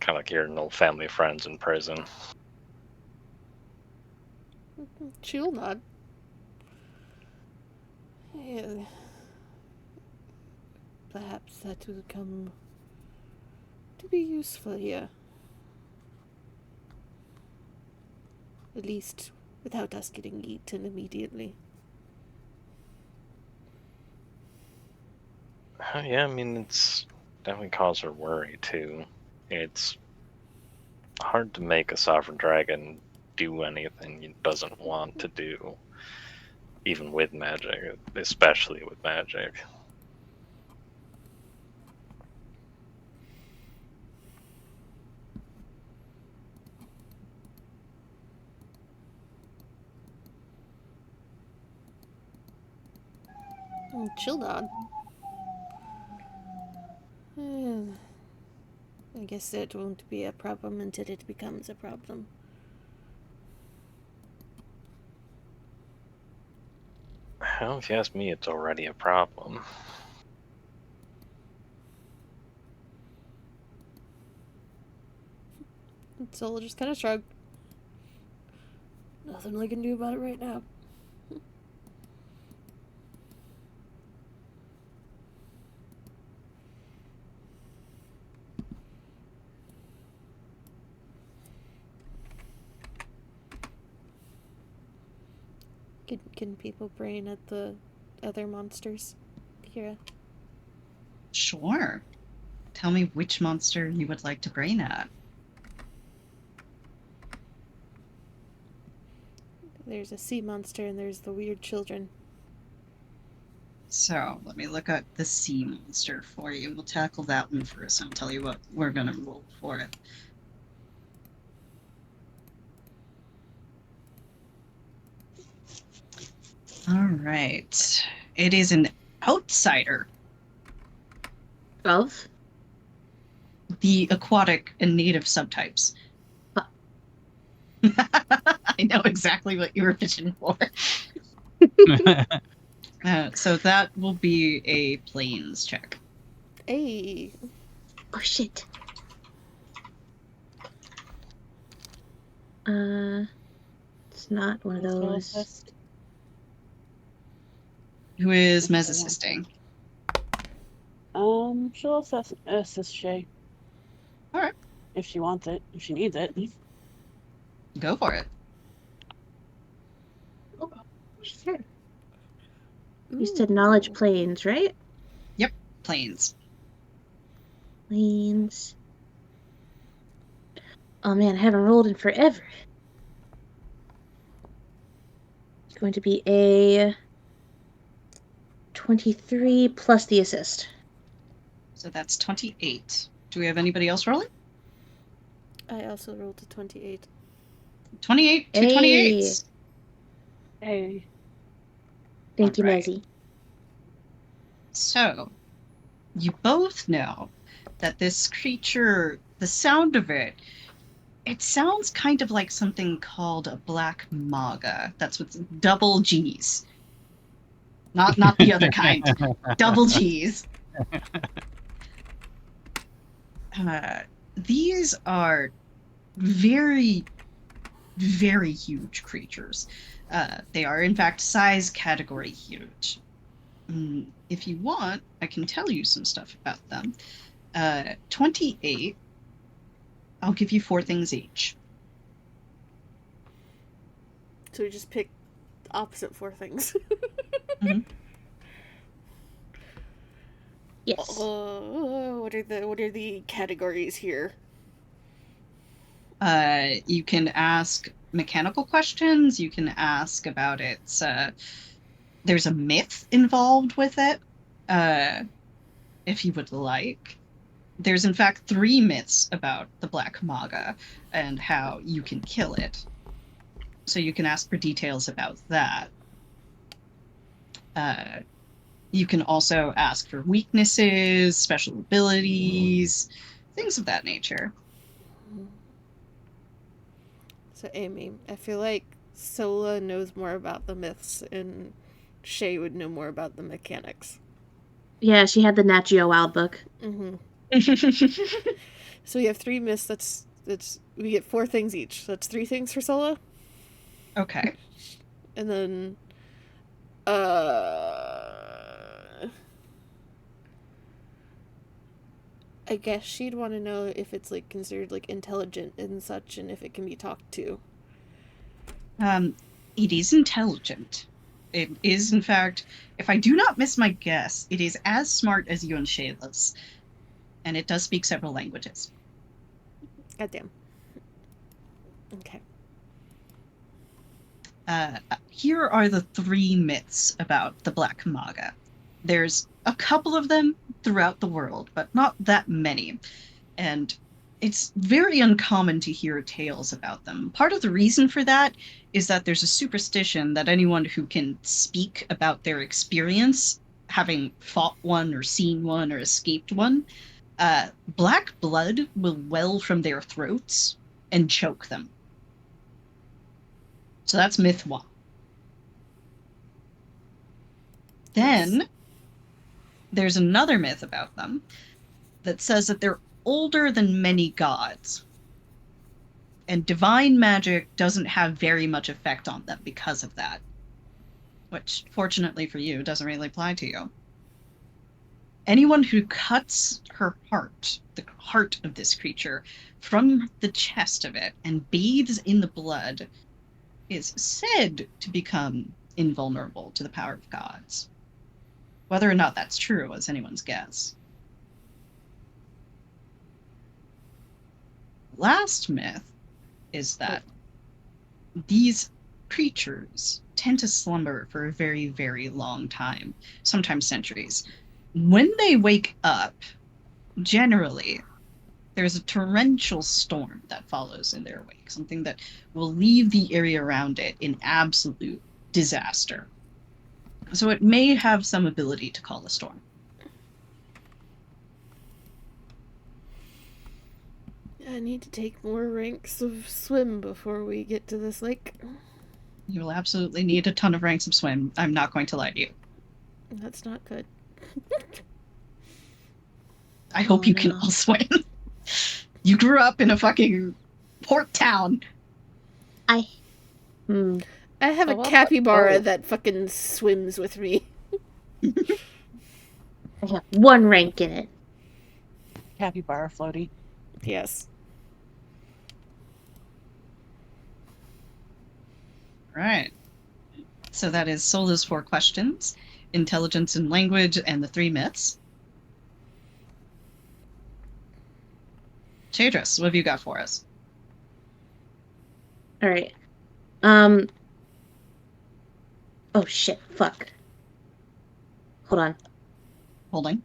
like your old family friends in prison.
She'll nod. Yeah. Perhaps that will come to be useful here. At least without us getting eaten immediately.
Yeah, I mean, it's definitely cause her worry, too. It's hard to make a sovereign dragon do anything it doesn't want to do, even with magic, especially with magic.
She'll nod. I guess that won't be a problem until it becomes a problem.
Well, if you ask me, it's already a problem.
Sola just kind of shrugged. Nothing I can do about it right now. Can people brain at the other monsters, Kira?
Sure. Tell me which monster you would like to brain at.
There's a sea monster and there's the weird children.
So, let me look at the sea monster for you. We'll tackle that one first, and I'll tell you what we're gonna roll for it. Alright. It is an outsider.
Of?
The aquatic and native subtypes.
Huh.
I know exactly what you were pitching for. So that will be a planes check.
Hey.
Oh shit. It's not one of those.
Who is Mez assisting?
She'll assist Shay.
Alright.
If she wants it, if she needs it.
Go for it.
Sure. You said knowledge planes, right?
Planes.
Planes. Oh man, I haven't rolled in forever. It's going to be a 23 plus the assist.
So that's 28. Do we have anybody else rolling?
I also rolled a 28.
28 to 28.
Hey.
Thank you,
Alright.
Mezzy.
So, you both know that this creature, the sound of it, it sounds kind of like something called a black maga. That's with double G's. Not the other kind. Double G's. These are very, very huge creatures. They are, in fact, size category huge. If you want, I can tell you some stuff about them. 28. I'll give you 4 things each.
So we just pick opposite 4 things.
Mhm.
Yes.
What are the categories here?
You can ask mechanical questions. You can ask about its. There's a myth involved with it, if you would like. There's in fact 3 myths about the Black Maga and how you can kill it. So you can ask for details about that. You can also ask for weaknesses, special abilities, things of that nature.
So Amy, I feel like Sola knows more about the myths and Shay would know more about the mechanics.
Yeah, she had the Nat Geo Wild book.
Mm-hmm. So we have 3 myths. That's we get 4 things each. So that's 3 things for Sola.
Okay.
And then I guess she'd want to know if it's like considered like intelligent and such, and if it can be talked to.
It is intelligent. It is, in fact, if I do not miss my guess, it is as smart as you and Shayla's. And it does speak several languages.
Goddamn. Okay.
Here are the 3 myths about the Black Maga. There's a couple of them throughout the world, but not that many. And it's very uncommon to hear tales about them. Part of the reason for that is that there's a superstition that anyone who can speak about their experience, having fought one or seen one or escaped one, black blood will well from their throats and choke them. So that's myth 1. Then there's another myth about them that says that they're older than many gods. And divine magic doesn't have very much effect on them because of that. Which, fortunately for you, doesn't really apply to you. Anyone who cuts her heart, the heart of this creature, from the chest of it and bathes in the blood is said to become invulnerable to the power of gods. Whether or not that's true is anyone's guess. Last myth is that these creatures tend to slumber for a very, very long time, sometimes centuries. When they wake up, generally, there's a torrential storm that follows in their wake, something that will leave the area around it in absolute disaster. So it may have some ability to call a storm.
I need to take more ranks of swim before we get to this lake.
You will absolutely need a ton of ranks of swim. I'm not going to lie to you.
That's not good.
I hope you can all swim. You grew up in a fucking port town.
I have a capybara that fucking swims with me.
I have 1 rank in it.
Capybara floaty.
Yes.
Right. So that is Sola's 4 questions, intelligence and language, and the 3 myths. Chadris, what have you got for us?
All right. Oh shit! Fuck. Hold on.
Holding.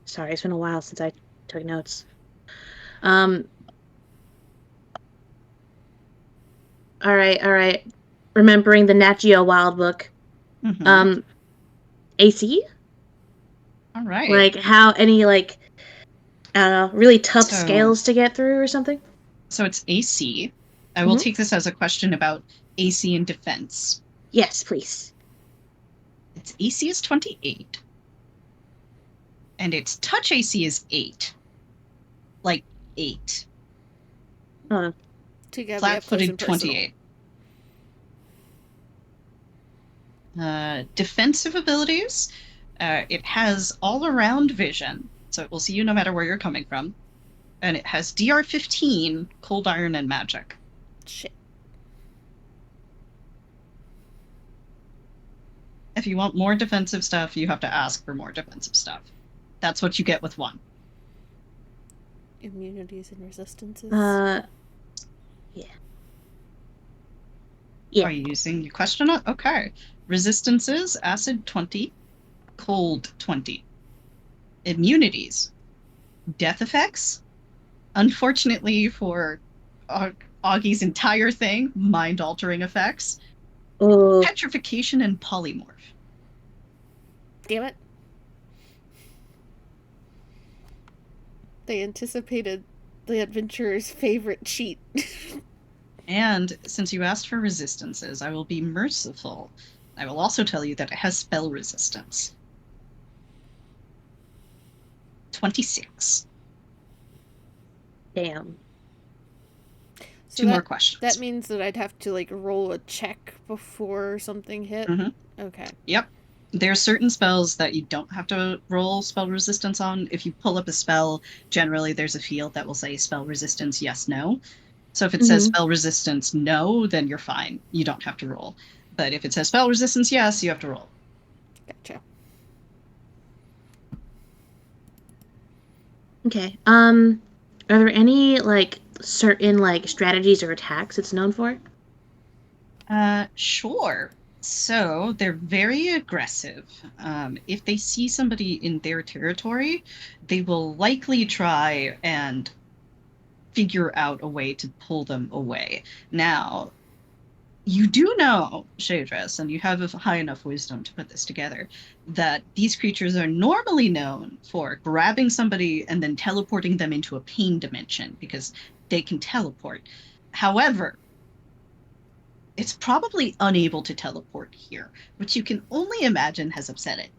Sorry, it's been a while since I took notes. All right. Remembering the Nat Geo Wild book.
Mm-hmm.
AC?
All right.
Like how any like I don't know, really tough scales to get through or something?
So it's AC. I will take this as a question about AC and defense.
Yes, please.
Its AC is 28. And its touch AC is 8. Like 8. Flat-footed 28. Defensive abilities. It has all-around vision, so it will see you no matter where you're coming from. And it has DR15, cold iron, and magic.
Shit.
If you want more defensive stuff, you have to ask for more defensive stuff. That's what you get with 1.
Immunities and resistances.
Yeah.
Are you using your question? Okay. Resistances, acid 20, cold 20. Immunities, death effects. Unfortunately for Augie's entire thing, mind-altering effects. Petrification and polymorph.
Damn it. They anticipated the adventurer's favorite cheat.
And since you asked for resistances, I will be merciful. I will also tell you that it has spell resistance. 26.
Damn.
So
2 more questions.
That means that I'd have to like roll a check before something hit?
Mm-hmm.
Okay.
Yep. There are certain spells that you don't have to roll spell resistance on. If you pull up a spell, generally there's a field that will say spell resistance, yes, no. So if it says spell resistance, no, then you're fine. You don't have to roll. But if it says spell resistance, yes, you have to roll.
Gotcha.
Okay. Are there any like certain like strategies or attacks it's known for?
Sure. So they're very aggressive. If they see somebody in their territory, they will likely try and figure out a way to pull them away. Now, you do know, Shadris, and you have a high enough wisdom to put this together, that these creatures are normally known for grabbing somebody and then teleporting them into a pain dimension, because they can teleport. However, it's probably unable to teleport here, which you can only imagine has upset it.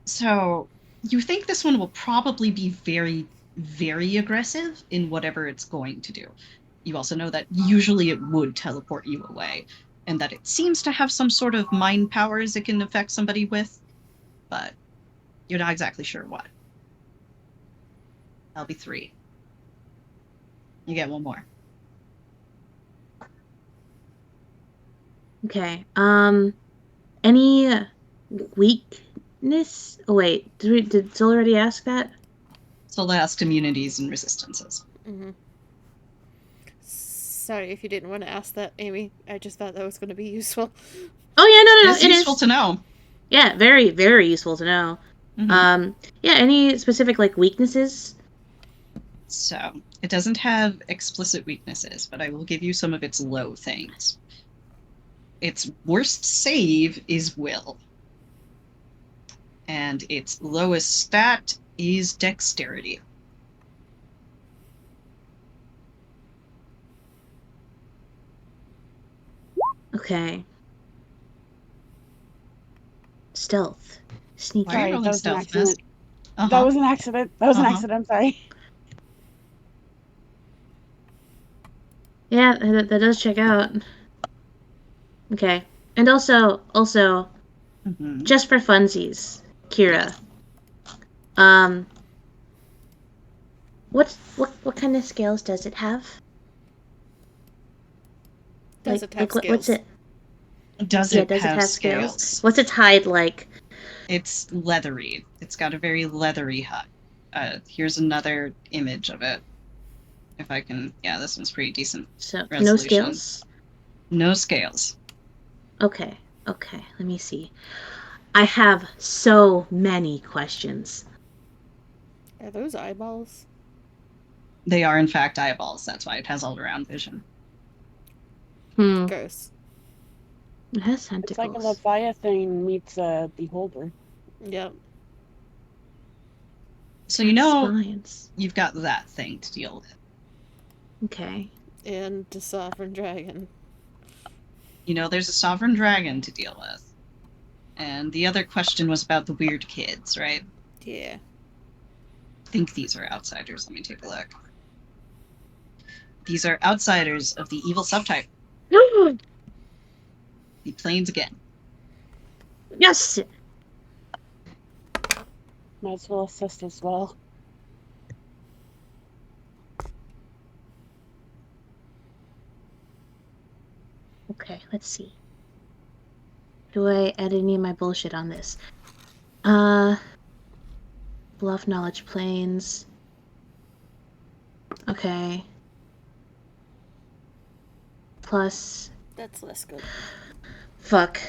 So you think this one will probably be very, very aggressive in whatever it's going to do. You also know that usually it would teleport you away, and that it seems to have some sort of mind powers it can affect somebody with, but you're not exactly sure what. That'll be 3. You get 1 more.
Okay. Any weakness? Oh wait, did Zol already ask that?
So they'll ask immunities and resistances.
Mm-hmm. Sorry if you didn't want to ask that, Amy. I just thought that was going to be useful.
Oh yeah, no,
It's useful to know.
Yeah, very, very useful to know.
Mm-hmm.
Yeah, any specific like weaknesses?
So it doesn't have explicit weaknesses, but I will give you some of its low things. Its worst save is will. And its lowest stat is dexterity.
Okay. Stealth. Sneaky.
Why are you
Sorry,
rolling
that was an
stealth,
accident.
Miss? Uh-huh.
That was an accident. That was an
Uh-huh.
accident. I'm sorry.
Yeah, that does check out. Okay. And also,
Mhm.
just for funsies, Kira. What kind of scales does it have?
Does it have scales?
What's it?
Does
Yeah,
it
does it
have
have
scales?
scales? What's its hide like?
It's leathery. It's got a very leathery hide. Here's another image of it. If I can, yeah, this one's pretty decent.
So no
Resolution.
scales.
No scales.
Okay. Let me see. I have so many questions.
Are those eyeballs?
They are in fact eyeballs. That's why it has all around vision.
Gross.
It has
It's like a
tentacles.
Leviathan meets a Beholder.
Yep.
So you know
Spines.
you've got that thing to deal with.
Okay.
And the sovereign dragon.
You know there's a sovereign dragon to deal with. And the other question was about the weird kids, right?
Yeah.
I think these are outsiders. Let me take a look. These are outsiders of the evil subtype. The planes again.
Yes.
Might as well assist as well.
Okay, let's see. Do I add any of my bullshit on this? Bluff knowledge planes. Okay. Plus.
That's less good.
Fuck.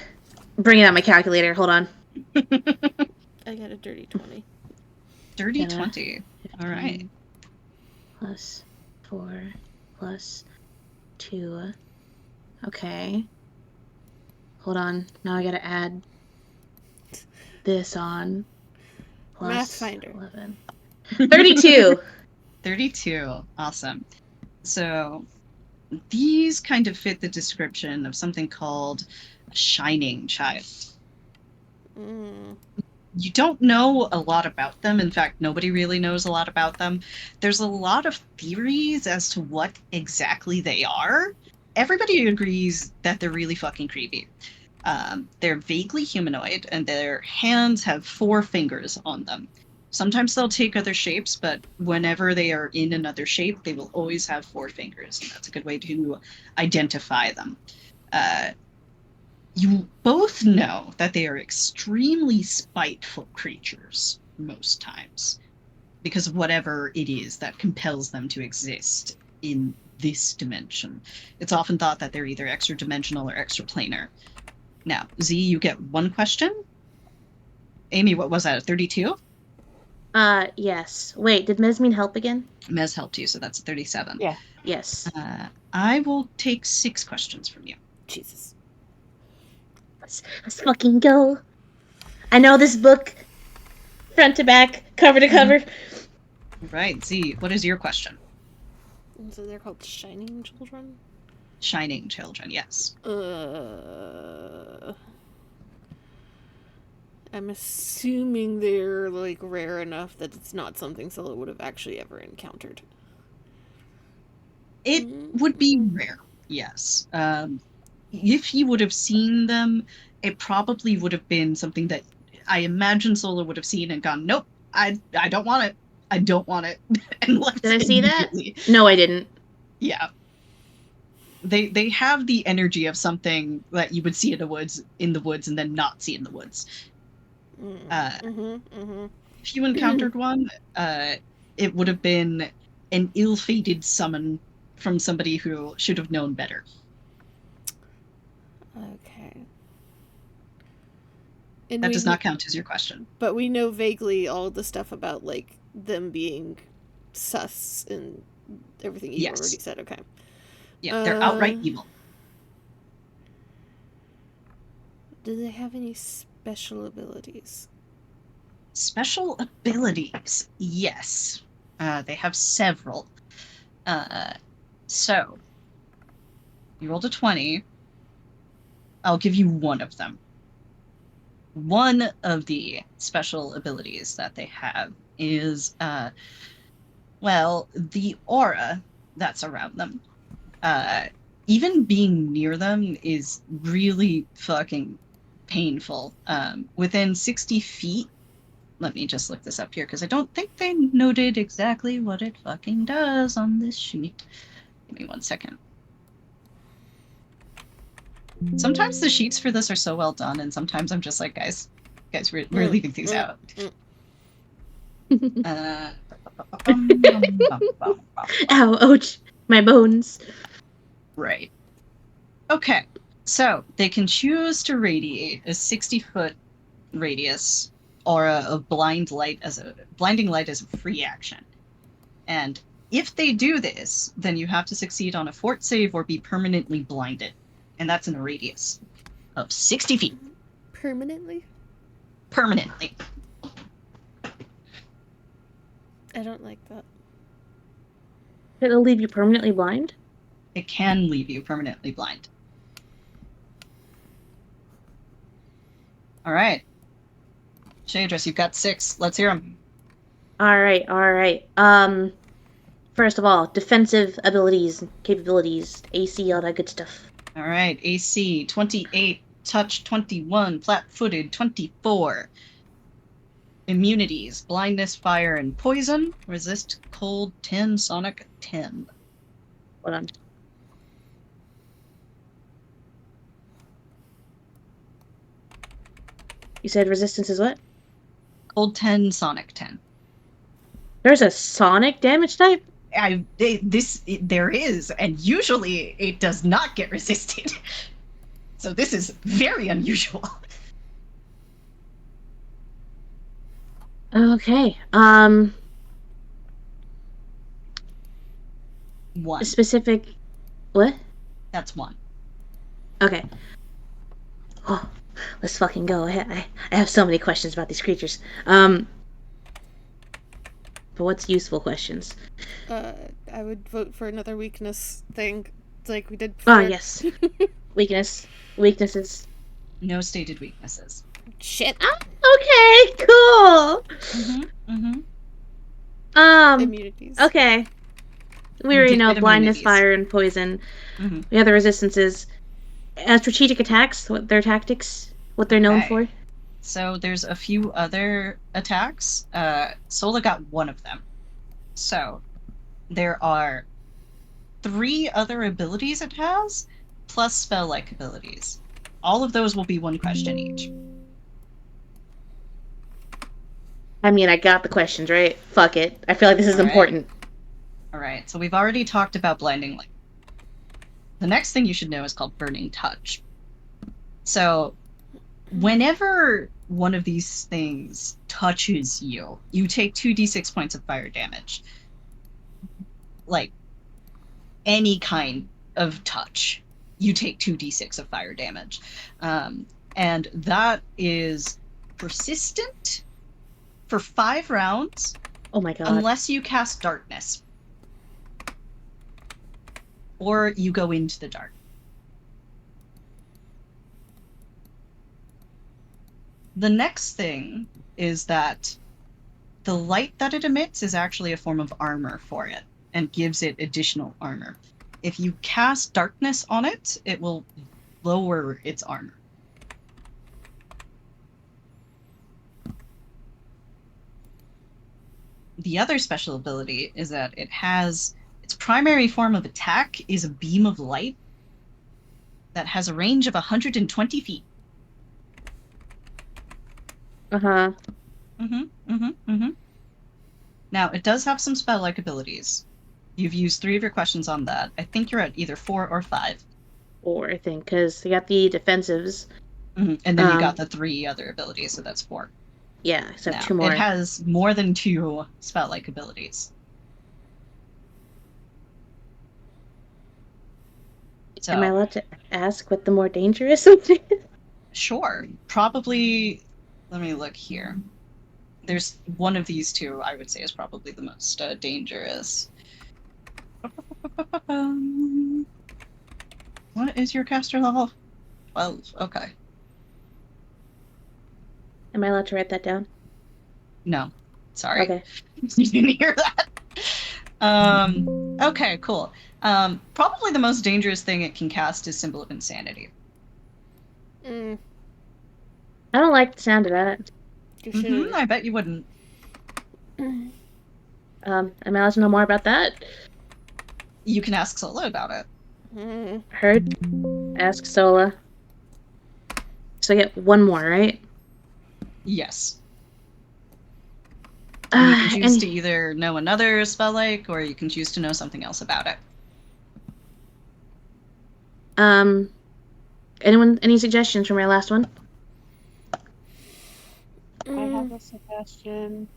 Bringing out my calculator. Hold on.
I got a dirty 20.
Dirty
Yeah.
20. All right.
Plus 4 plus 2. Okay. Hold on. Now I gotta add this on. Plus
Math finder.
11. 32!
32. Awesome. So these kind of fit the description of something called a shining child. You don't know a lot about them. In fact, nobody really knows a lot about them. There's a lot of theories as to what exactly they are. Everybody agrees that they're really fucking creepy. They're vaguely humanoid, and their hands have 4 fingers on them. Sometimes they'll take other shapes, but whenever they are in another shape, they will always have 4 fingers, and that's a good way to identify them. You both know that they are extremely spiteful creatures most times because of whatever it is that compels them to exist in this dimension. It's often thought that they're either extra-dimensional or extraplanar. Now, Z, you get 1 question. Amy, what was that, a 32?
Yes. Wait, did Mesmine help again?
Mez helped you, so that's a 37.
Yeah.
Yes.
I will take 6 questions from you.
Jesus.
Let's fucking go. I know this book front to back, cover to cover.
Right, Z, what is your question?
So they're called shining children?
shining children, yes.
I'm assuming they're like rare enough that it's not something Scylla would have actually ever encountered.
It would be rare, yes. If you would have seen them, it probably would have been something that I imagine Sola would have seen and gone, nope, I don't want it. I don't want it. And left
Did I see that?
immediately.
No, I didn't.
Yeah. They have the energy of something that you would see in the woods and then not see in the woods. If you encountered one, it would have been an ill-fated summon from somebody who should have known better.
Okay. And
That does not count as your question.
But we know vaguely all the stuff about like them being sus and everything you already said. Okay.
Yeah, they're outright evil.
Do they have any special abilities?
Special abilities, yes. They have several. So, you rolled a 20. I'll give you one of them. One of the special abilities that they have is, the aura that's around them. Even being near them is really fucking painful. Within 60 feet, let me just look this up here, because I don't think they noted exactly what it fucking does on this sheet. Give me 1 second. Sometimes the sheets for this are so well done, and sometimes I'm just like, guys, we're leaving things out.
Ow, ouch, my bones.
Right. Okay, so they can choose to radiate a 60-foot radius aura of blinding light as a free action. And if they do this, then you have to succeed on a fort save or be permanently blinded. And that's in a radius of 60 feet.
Permanently?
Permanently.
I don't like that.
It'll leave you permanently blind?
It can leave you permanently blind. All right. Shadris, you've got 6. Let's hear them.
All right. First of all, defensive abilities, capabilities, AC, all that good stuff.
All right. AC 28, touch 21, flat-footed 24. Immunities, blindness, fire, and poison. Resist cold 10, sonic 10.
Hold on. You said resistance is what?
Cold 10, sonic 10.
There's a sonic damage type?
There is, and usually it does not get resisted. So this is very unusual.
Okay.
1.
Specific. What?
That's 1.
Okay. Oh, let's fucking go. I have so many questions about these creatures. But what's useful questions?
I would vote for another weakness thing, like we did before.
Oh, yes. Weaknesses.
No stated weaknesses.
Shit.
Oh, okay, cool.
Immunities.
Okay. We already know blindness, fire, and poison. We have the resistances. Strategic attacks, what their tactics, what they're known for.
So there's a few other attacks. Sola got one of them. So there are 3 other abilities it has, plus spell-like abilities. All of those will be 1 question each.
I mean, I got the questions, right? Fuck it. I feel like this is important.
Alright, so we've already talked about blinding light. The next thing you should know is called burning touch. So whenever one of these things touches you, you take 2d6 points of fire damage. Like, any kind of touch, you take 2d6 of fire damage. And that is persistent for 5 rounds.
Oh my god.
Unless you cast darkness. Or you go into the dark. The next thing is that the light that it emits is actually a form of armor for it and gives it additional armor. If you cast darkness on it, it will lower its armor. The other special ability is that it has its primary form of attack is a beam of light that has a range of 120 feet.
Uh-huh.
Now, it does have some spell-like abilities. You've used 3 of your questions on that. I think you're at either 4 or 5.
4, I think, because they got the defensives.
And then you got the 3 other abilities, so that's 4.
Yeah, so
Now,
2 more.
it has more than 2 spell-like abilities. So,
Am I allowed to ask what the more dangerous one is?
sure. Probably, let me look here. There's one of these 2 I would say is probably the most dangerous. What is your caster level? 12. Okay.
Am I allowed to write that down?
No. Sorry.
Okay.
You didn't hear that. Okay, cool. Probably the most dangerous thing it can cast is Symbol of Insanity.
Mm,
I don't like the sound of that.
you should.
I bet you wouldn't.
Am I allowed to know more about that?
You can ask Sola about it.
Mm,
Heard. Ask Sola. So I get 1 more, right?
Yes. And you can choose
and
to either know another spell-like, or you can choose to know something else about it.
anyone, any suggestions for my last one?
I have a suggestion.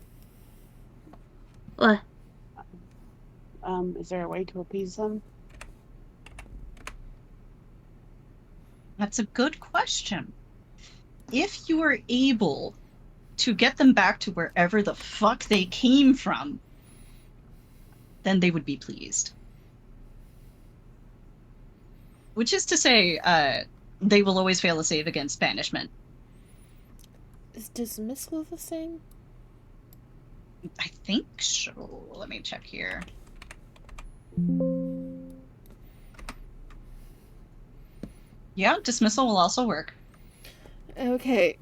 What?
Is there a way to appease them?
That's a good question. If you are able to get them back to wherever the fuck they came from, then they would be pleased. Which is to say, they will always fail a save against banishment.
is dismissal the same?
I think so. Let me check here. Yeah, dismissal will also work.
Okay.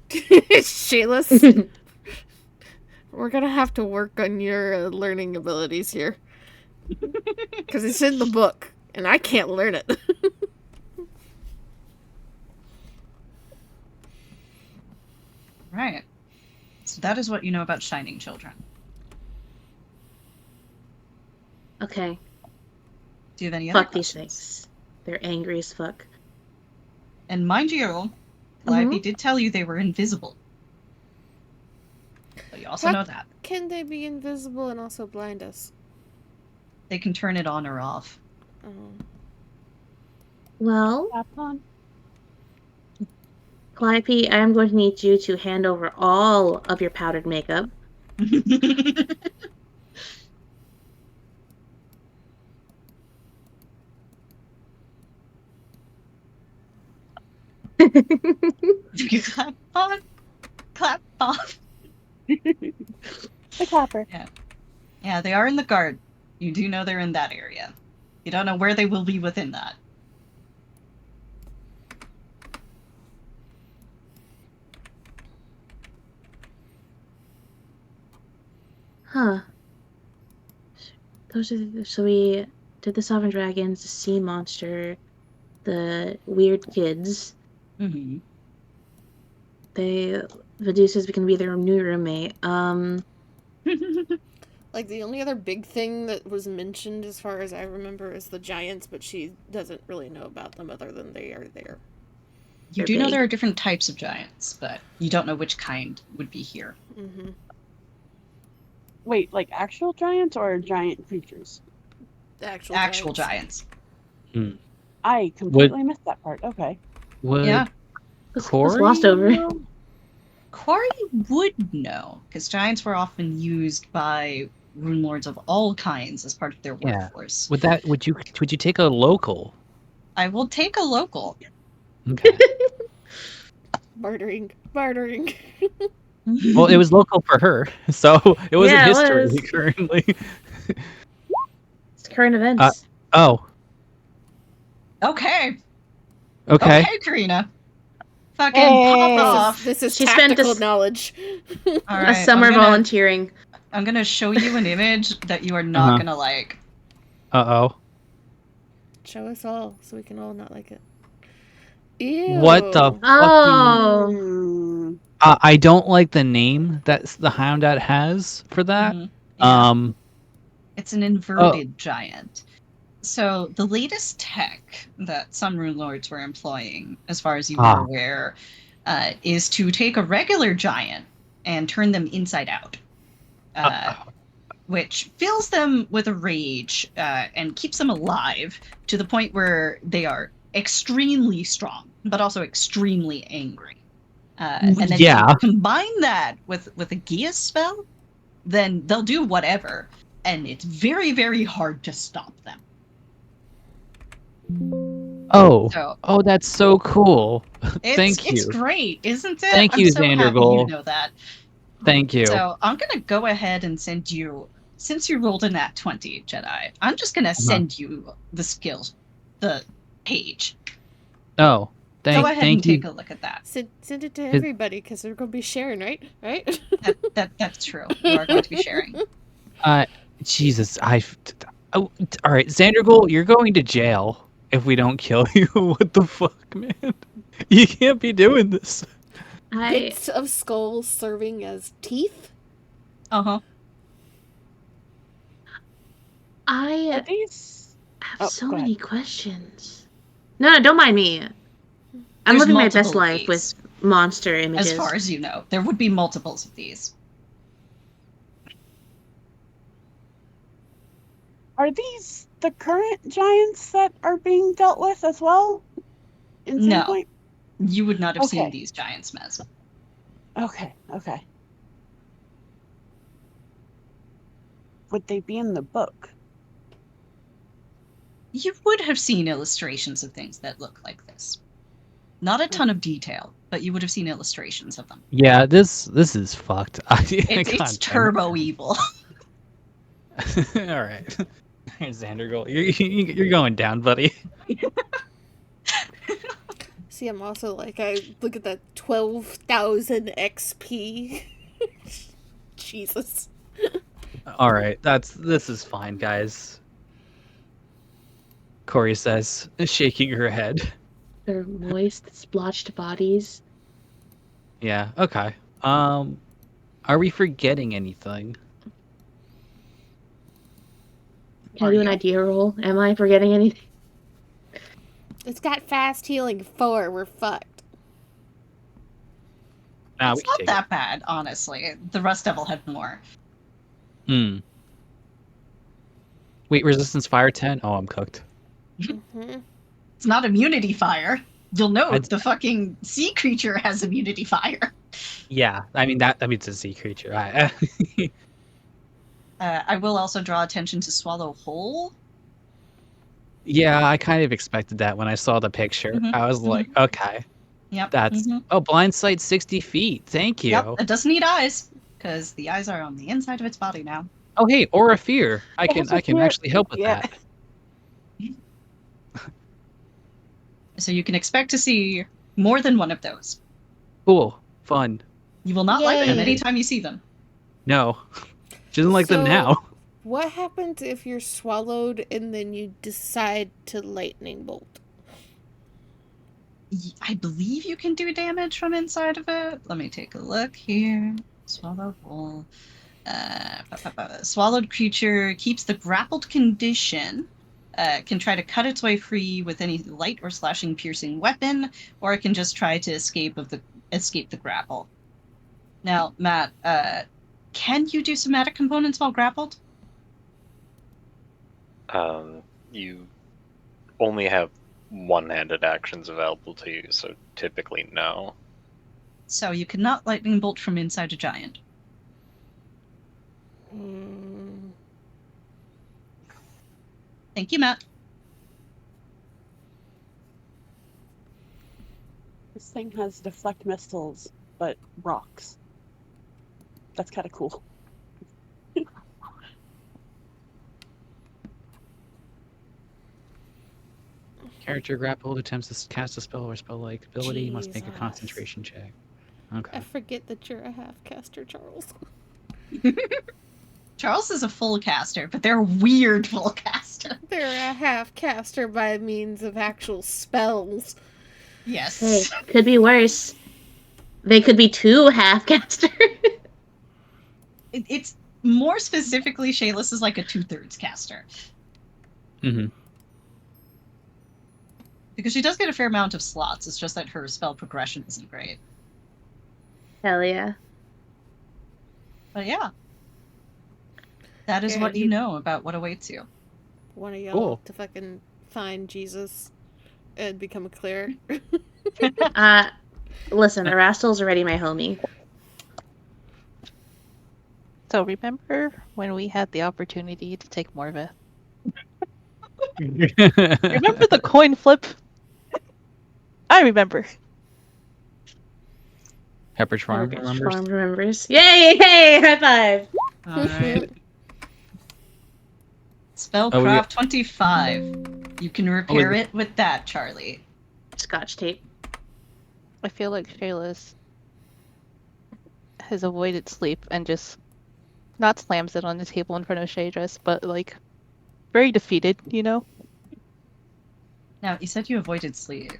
Shayla, we're gonna have to work on your learning abilities here. Because it's in the book, and I can't learn it.
Right. So that is what you know about Shining Children.
Okay.
Do you have any other
Fuck these
questions?
things. They're angry as fuck.
And mind you, Calliope did tell you they were invisible. So you also
How-
know that.
Can they be invisible and also blind us?
They can turn it on or off.
Oh.
Well,
Have fun.
Calliope, I am going to need you to hand over all of your powdered makeup.
You clap on, clap off.
The clapper.
Yeah, they are in the guard. You do know they're in that area. You don't know where they will be within that.
Huh. Those are so we did the Sovereign Dragons, the Sea Monster, the Weird Kids.
Mm-hmm.
Medusa's gonna be their new roommate.
Like, the only other big thing that was mentioned, as far as I remember, is the giants, but she doesn't really know about them other than they are there.
You
They're
do know
big.
there are different types of giants, but you don't know which kind would be here.
Mm-hmm.
Wait, like actual giants or giant creatures?
The
Actual giants.
I completely missed that part. Okay.
Would
Yeah.
Was
Corey
glossed over.
know?
Corey would know, because giants were often used by Runelords of all kinds as part of their
Yeah.
workforce.
Would you take a local?
I will take a local.
Okay.
Bartering.
Well, it was local for her, so it was in
Yeah, it
history
was.
currently.
It's current events.
Oh,
Okay.
okay.
Okay, Karina. Fucking pop
Hey.
off.
This is
She spent
tactical
this-
knowledge.
All
A
right.
summer volunteering.
I'm gonna show you an image that you are not
Uh-huh.
gonna like.
Uh-oh.
Show us all so we can all not like it. Ew.
What the fucking...
Oh.
Hmm.
I don't like the name that the Houndout has for that.
Mhm. Yeah.
Um,
It's an inverted giant. So the latest tech that some Runelords were employing, as far as you were aware, is to take a regular giant and turn them inside out, which fills them with a rage and keeps them alive to the point where they are extremely strong, but also extremely angry. And then if
Yeah.
you combine that with a Geas spell, then they'll do whatever, and it's very, very hard to stop them.
Oh.
So
Oh, that's so cool. Thank
it's
you.
great, isn't it?
Thank
I'm
you,
so happy
Xandergul.
you know that.
Thank you.
So I'm gonna go ahead and send you, since you rolled a nat 20, Jedi, I'm just gonna send you the skills, the page.
Oh,
Go ahead and
thank
take
you.
a look at that.
Send it to everybody because they're going to be sharing, right? Right?
That's true. You are going to be sharing.
Jesus, oh, all right, Xandergul, you're going to jail if we don't kill you. What the fuck, man? You can't be doing this.
Bits of skulls serving as teeth?
Uh-huh.
I
Are these?
have
Oh,
so
go
many questions. No, don't mind me. I'm
There's
living my best
multiple of
life
these,
with monster images.
as far as you know. There would be multiples of these.
Are these the current giants that are being dealt with as well? In
No.
Sandpoint?
You would not have seen
Okay.
these giants, Mez.
Okay. Would they be in the book?
You would have seen illustrations of things that look like this. Not a ton of detail, but you would have seen illustrations of them.
Yeah, this is fucked.
It's turbo evil.
All right, Xandergul, you're going down, buddy.
See, I'm also like, I look at that 12,000 XP. Jesus.
All right, this is fine, guys. Corey says, shaking her head.
Their moist, splotched bodies.
Yeah. Okay. Are we forgetting anything?
Can I do an idea roll? Am I forgetting anything?
It's got fast healing 4. We're fucked.
Nah,
It's not that bad, honestly. The Rust Devil had more.
Wait, resistance fire 10? Oh, I'm cooked.
Mm-hmm.
It's not immunity fire. You'll note the fucking sea creature has immunity fire.
Yeah, I mean that means a sea creature.
I will also draw attention to Swallow Whole.
Yeah, I kind of expected that when I saw the picture. I was like, okay.
Yep.
That's blind sight 60 feet. Thank you.
Yep. It doesn't need eyes because the eyes are on the inside of its body now.
Oh hey, Aura Fear. I can actually help with that.
So you can expect to see more than one of those.
Cool. Fun.
You will not like them
Yay.
anytime you see them.
No. She doesn't like them now.
What happens if you're swallowed and then you decide to lightning bolt?
I believe you can do damage from inside of it. Let me take a look here. Swallow Whole. Swallowed creature keeps the grappled condition. Can try to cut its way free with any light or slashing piercing weapon, or it can just try to escape the grapple. Now, Matt, can you do somatic components while grappled?
You only have one-handed actions available to you, so typically no.
So you cannot lightning bolt from inside a giant. Thank you, Matt.
This thing has deflect missiles, but rocks. That's kind of cool.
Character grappled attempts to cast a spell or spell-like ability must make a
Jesus.
concentration check.
I
Okay.
forget that you're a half caster, Charles.
Charles is a full caster, but they're a weird full caster.
They're a half caster by means of actual spells.
Yes.
Hey, could be worse. They could be 2 half-casters.
It's more specifically, Shayless is like a 2/3 caster.
Mm-hmm.
Because she does get a fair amount of slots, it's just that her spell progression isn't great.
Hell yeah.
But yeah. That is
Yeah,
what you
you-
know about what awaits you.
One of y'all
Cool.
to fucking find Jesus and become a cleric.
Listen, Erastil's already my homie.
So remember when we had the opportunity to take Morveth?
Remember
Remember the coin flip? I remember.
Pepperidge Farm
Pepperidge
remembers?
Farm remembers. Yay! Hey! High five!
Alright.
Oh, we
Spellcraft
got-
25. You can repair it with that, Charlie.
Scotch tape.
I feel like Shayla's has avoided sleep and just not slams it on the table in front of Shaydress, but like very defeated, you know?
Now, you said you avoided sleep.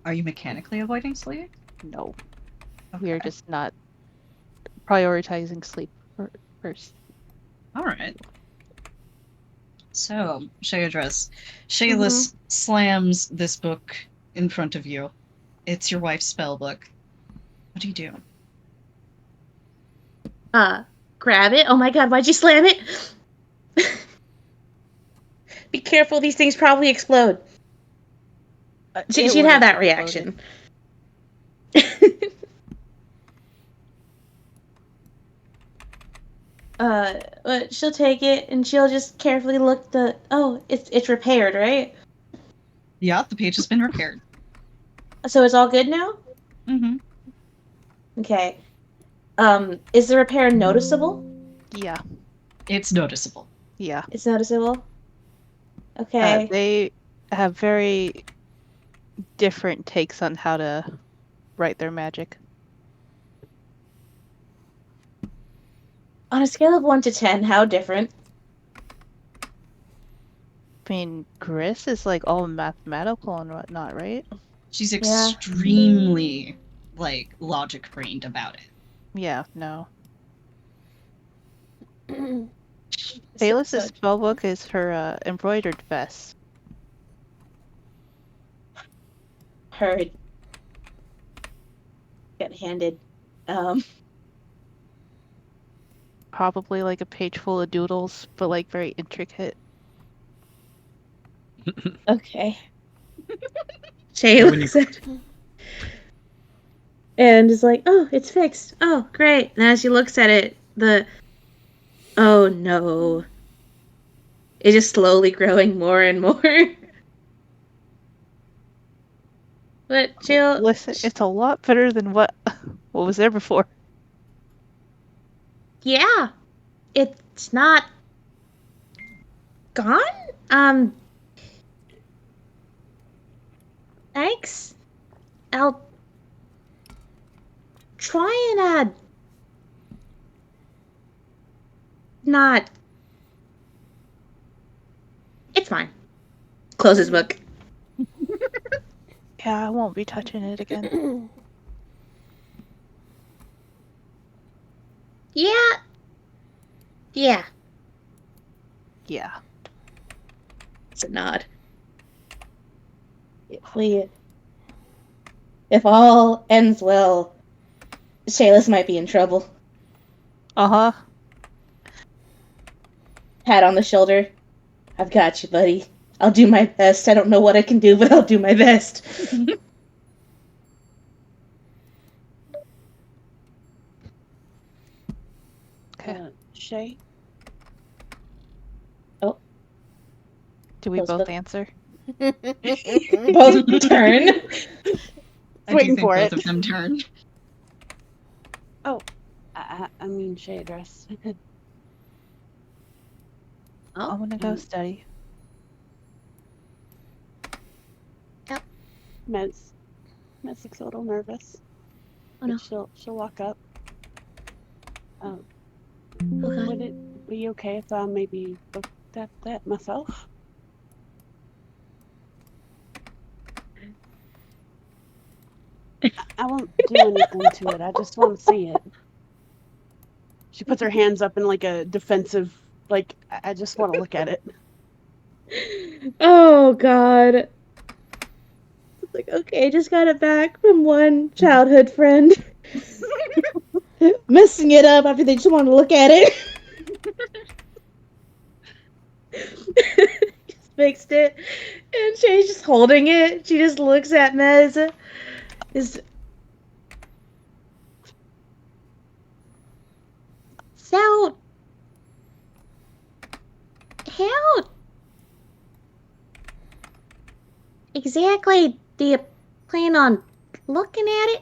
Are you mechanically avoiding sleep?
No. We are
Okay.
just not prioritizing sleep first.
Alright. So, Shaydress. Shayless slams this book in front of you. It's your wife's spell book. What do you do?
Grab it. Oh my god, why'd you slam it? Be careful, these things probably explode. She'd
would
have
have
that
exploded.
reaction. But she'll take it and she'll just carefully look it's repaired, right?
Yeah, the page has been repaired.
So it's all good now?
Mm-hmm.
Okay. Is the repair noticeable?
Yeah,
It's noticeable.
yeah.
It's noticeable? Okay.
They have very different takes on how to write their magic.
On a scale of 1 to 10, how different?
I mean, Gris is like all mathematical and whatnot, right?
She's
Yeah.
extremely, logic-brained about it.
Yeah, no.
So-
Bayless's spellbook is her embroidered vest.
Heard. Get handed.
Probably like a page full of doodles, but like very intricate.
Okay. Shay
When you-
looks at and is like, oh, it's fixed. Oh, great. And as she looks at it, oh no. It's just slowly growing more and more. But she'll
Listen, it's a lot better than what was there before.
yeah. It's not gone? Thanks. I'll try and not. It's fine. Close his book.
Yeah, I won't be touching it again.
Yeah. Yeah.
Yeah.
It's a nod. If all ends well, Shayless might be in trouble.
Uh-huh.
Pat on the shoulder. I've got you, buddy. I'll do my best. I don't know what I can do, but I'll do my best.
Okay.
Shay?
Do we
Close
both
book.
answer?
Both turn.
I do
waiting
think
for
both
it.
of them turn.
I mean, shade dress.
I'm gonna go study.
Mez looks a little nervous.
Oh, no.
But she'll walk up.
Okay.
Would it be okay if I maybe looked at that myself? I won't do anything to it. I just want to see it. She puts her hands up in like a defensive, like, I just want to look at it.
Oh God. It's like, okay, just got it back from one childhood friend. Messing it up after they just want to look at it. Just fixed it. And she's just holding it. She just looks at Mez. So, how exactly do you plan on looking at it?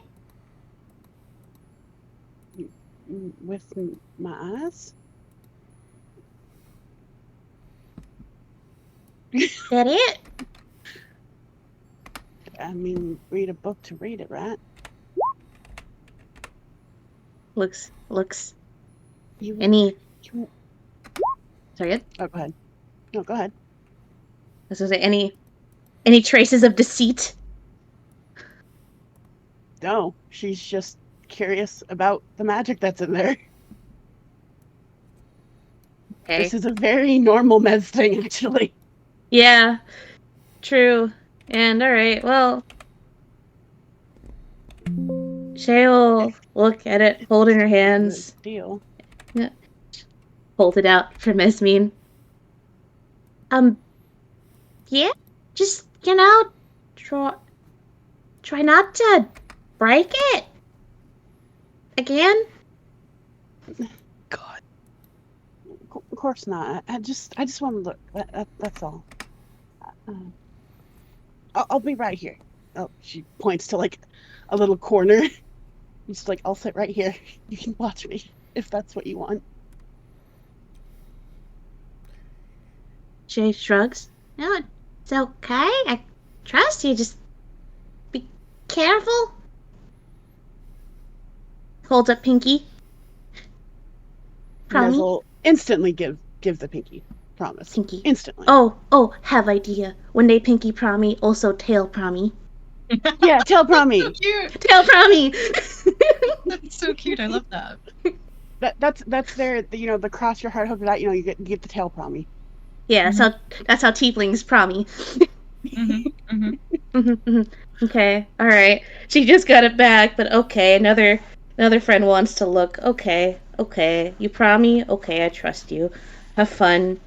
With my eyes?
That it?
I mean, read a book to read it, right?
Looks.
You,
Any.
you...
Sorry, good?
Oh, go ahead. No, go ahead.
I was gonna say, any traces of deceit?
No, she's just curious about the magic that's in there.
Okay.
This is a very normal Mez thing, actually.
Yeah, true. And alright, well. Shay'll look at it, hold in her hands,
Deal.
hold it out for Mesmine. Yeah, just, try not to break it. Again?
God.
Of course not. I just want to look. That's all. I'll be right here. Oh, she points to like a little corner. Just like, I'll sit right here. You can watch me if that's what you want.
Shay shrugs. No, it's okay. I trust you. Just be careful. Holds up Pinky.
Mez
Promise.
will instantly give the pinky. Promise.
Pinky.
Instantly.
Oh, have idea. One day Pinky promi, also tail promi.
Yeah, tell Promi.
So cute.
Tail promi!
That's so cute. I love that.
That's their, the cross your heart, hope that, you get the tail Promi.
Yeah, that's how tieflings promi. Okay, alright. She just got it back, but okay, another friend wants to look. Okay. You promi? Okay, I trust you. Have fun.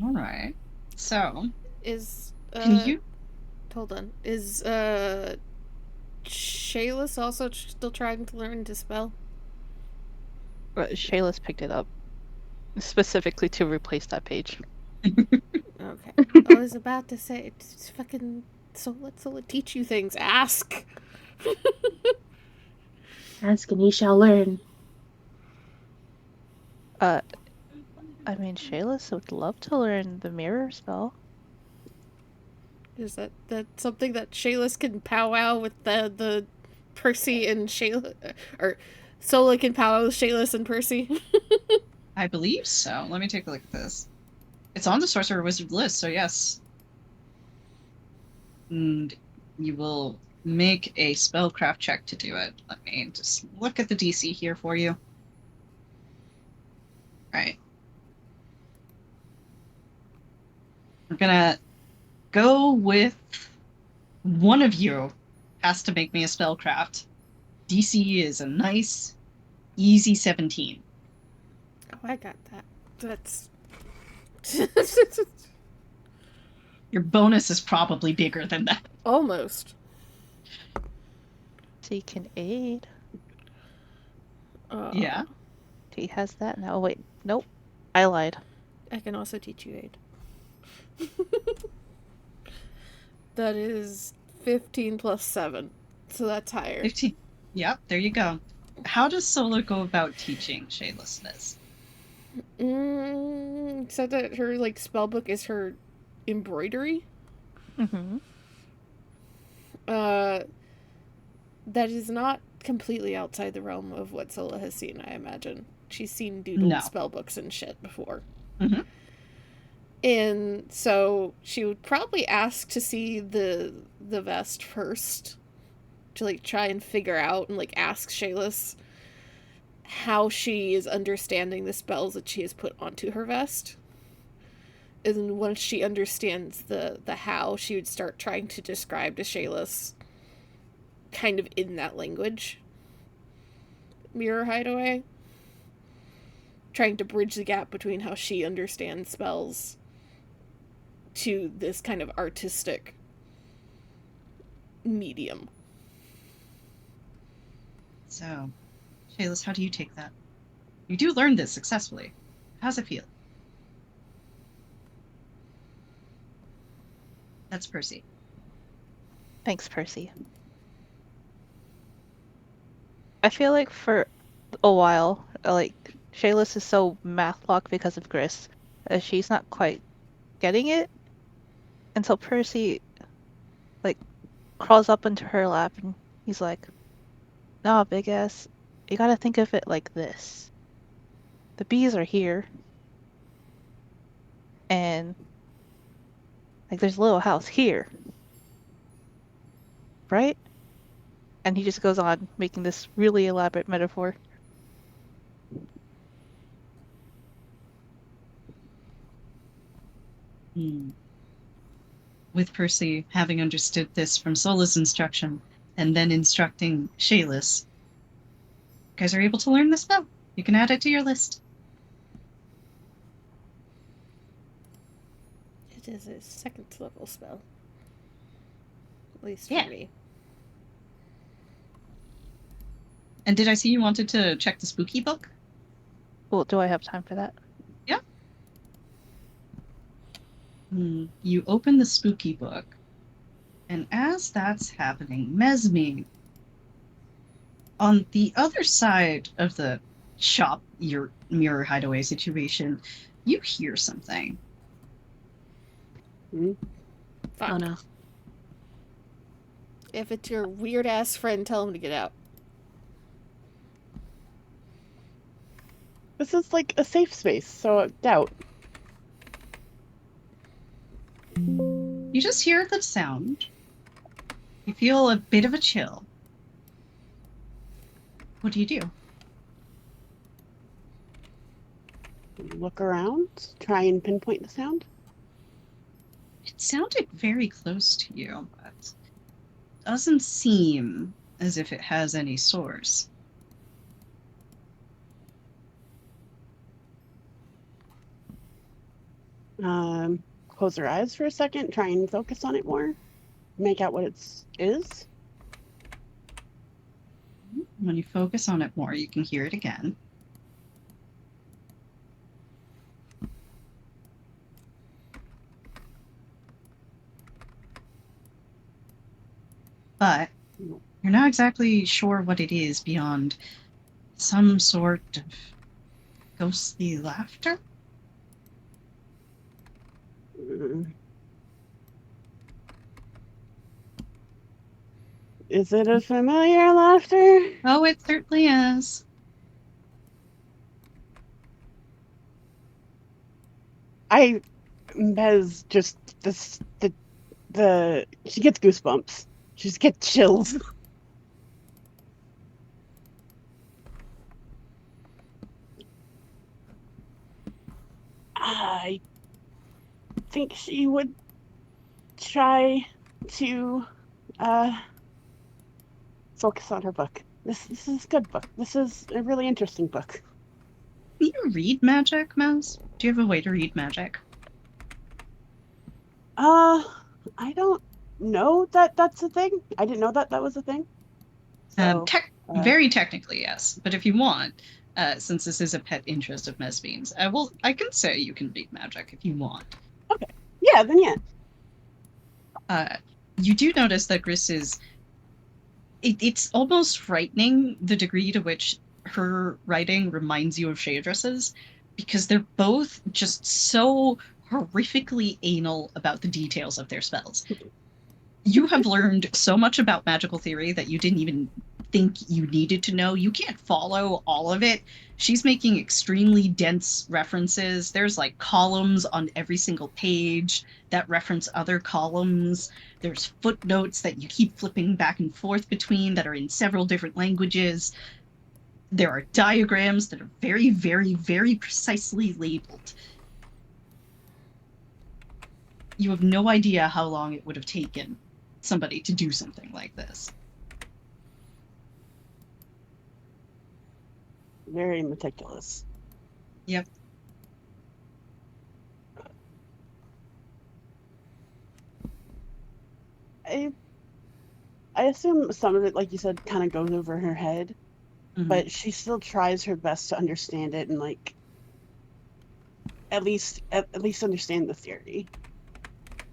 Alright. So,
Is
can you?
hold on. Is Shayless also still trying to learn to spell?
Shayla's picked it up specifically to replace that page.
Okay. I was about to say, it's fucking Sola teach you things. Ask.
Ask and ye shall learn.
I mean, Shayla would love to learn the mirror spell.
Is that something that Shayless can powwow with the Percy and Shayla, or Sola can powwow with Shayless and Percy?
I believe so. Let me take a look at this. It's on the Sorcerer Wizard list, so yes. And you will make a spellcraft check to do it. Let me just look at the DC here for you. Alright. We're gonna go with one of you has to make me a spellcraft. DC is a nice, easy 17.
Oh, I got that. That's.
Your bonus is probably bigger than that.
Almost.
So you can aid.
Yeah.
He has that now. Wait, nope. I lied.
I can also teach you aid. That is 15 plus 7. So that's higher.
15. Yep, there you go. How does Sola go about teaching Shayless this?
Said that her spellbook is her embroidery.
Mm-hmm.
That is not completely outside the realm of what Sola has seen, I imagine. She's seen doodled spellbooks and shit before.
Mm-hmm.
And so she would probably ask to see the vest first to try and figure out and ask Shayless how she is understanding the spells that she has put onto her vest. And once she understands the how, she would start trying to describe to Shayless kind of in that language. Mirror Hideaway. Trying to bridge the gap between how she understands spells to this kind of artistic medium.
So, Shayless, how do you take that? You do learn this successfully. How's it feel? That's Percy.
Thanks, Percy. I feel like for a while, Shayless is so math locked because of Gris, she's not quite getting it until Percy, crawls up into her lap and he's like, "Nah, big ass, you gotta think of it like this. The bees are here, and there's a little house here, right?" And he just goes on making this really elaborate metaphor.
With Percy having understood this from Sola's instruction and then instructing Shayless, you guys are able to learn the spell. You can add it to your list.
It is a 2nd level spell. At least
Yeah.
for me.
And did I see you wanted to check the spooky book?
Well, do I have time for that?
Yeah. You open the spooky book, and as that's happening, Mesme, on the other side of the shop, your Mirror Hideaway situation, you hear something.
Fuck.
Oh no.
If it's your weird ass friend, tell him to get out.
This is like a safe space, so I doubt.
You just hear the sound. You feel a bit of a chill. What do you do?
Look around, try and pinpoint the sound.
It sounded very close to you, but doesn't seem as if it has any source.
Close her eyes for a second, try and focus on it more. Make out what it is.
When you focus on it more, you can hear it again. But you're not exactly sure what it is beyond some sort of ghostly laughter.
Is it a familiar laughter?
Oh, it certainly is.
Bez just she gets goosebumps. She just gets chills. I think she would try to focus on her book. This is a good book. This is a really interesting book.
Can you read magic, Mouse? Do you have a way to read magic?
I don't know that that's a thing. I didn't know that was a thing. So,
Very technically, yes. But if you want, since this is a pet interest of Mesmene's, I can say you can read magic if you want.
Okay. Yeah, then yeah.
You do notice that Gris is... It's almost frightening the degree to which her writing reminds you of Shadras's, because they're both just so horrifically anal about the details of their spells. You have learned so much about magical theory that you didn't even think you needed to know. You can't follow all of it. She's making extremely dense references. There's like columns on every single page that reference other columns. There's footnotes that you keep flipping back and forth between that are in several different languages. There are diagrams that are very, very, very precisely labeled. You have no idea how long it would have taken somebody to do something like this.
Very meticulous.
Yep.
I assume some of it, like you said, kind of goes over her head, but she still tries her best to understand it and like at least understand the theory.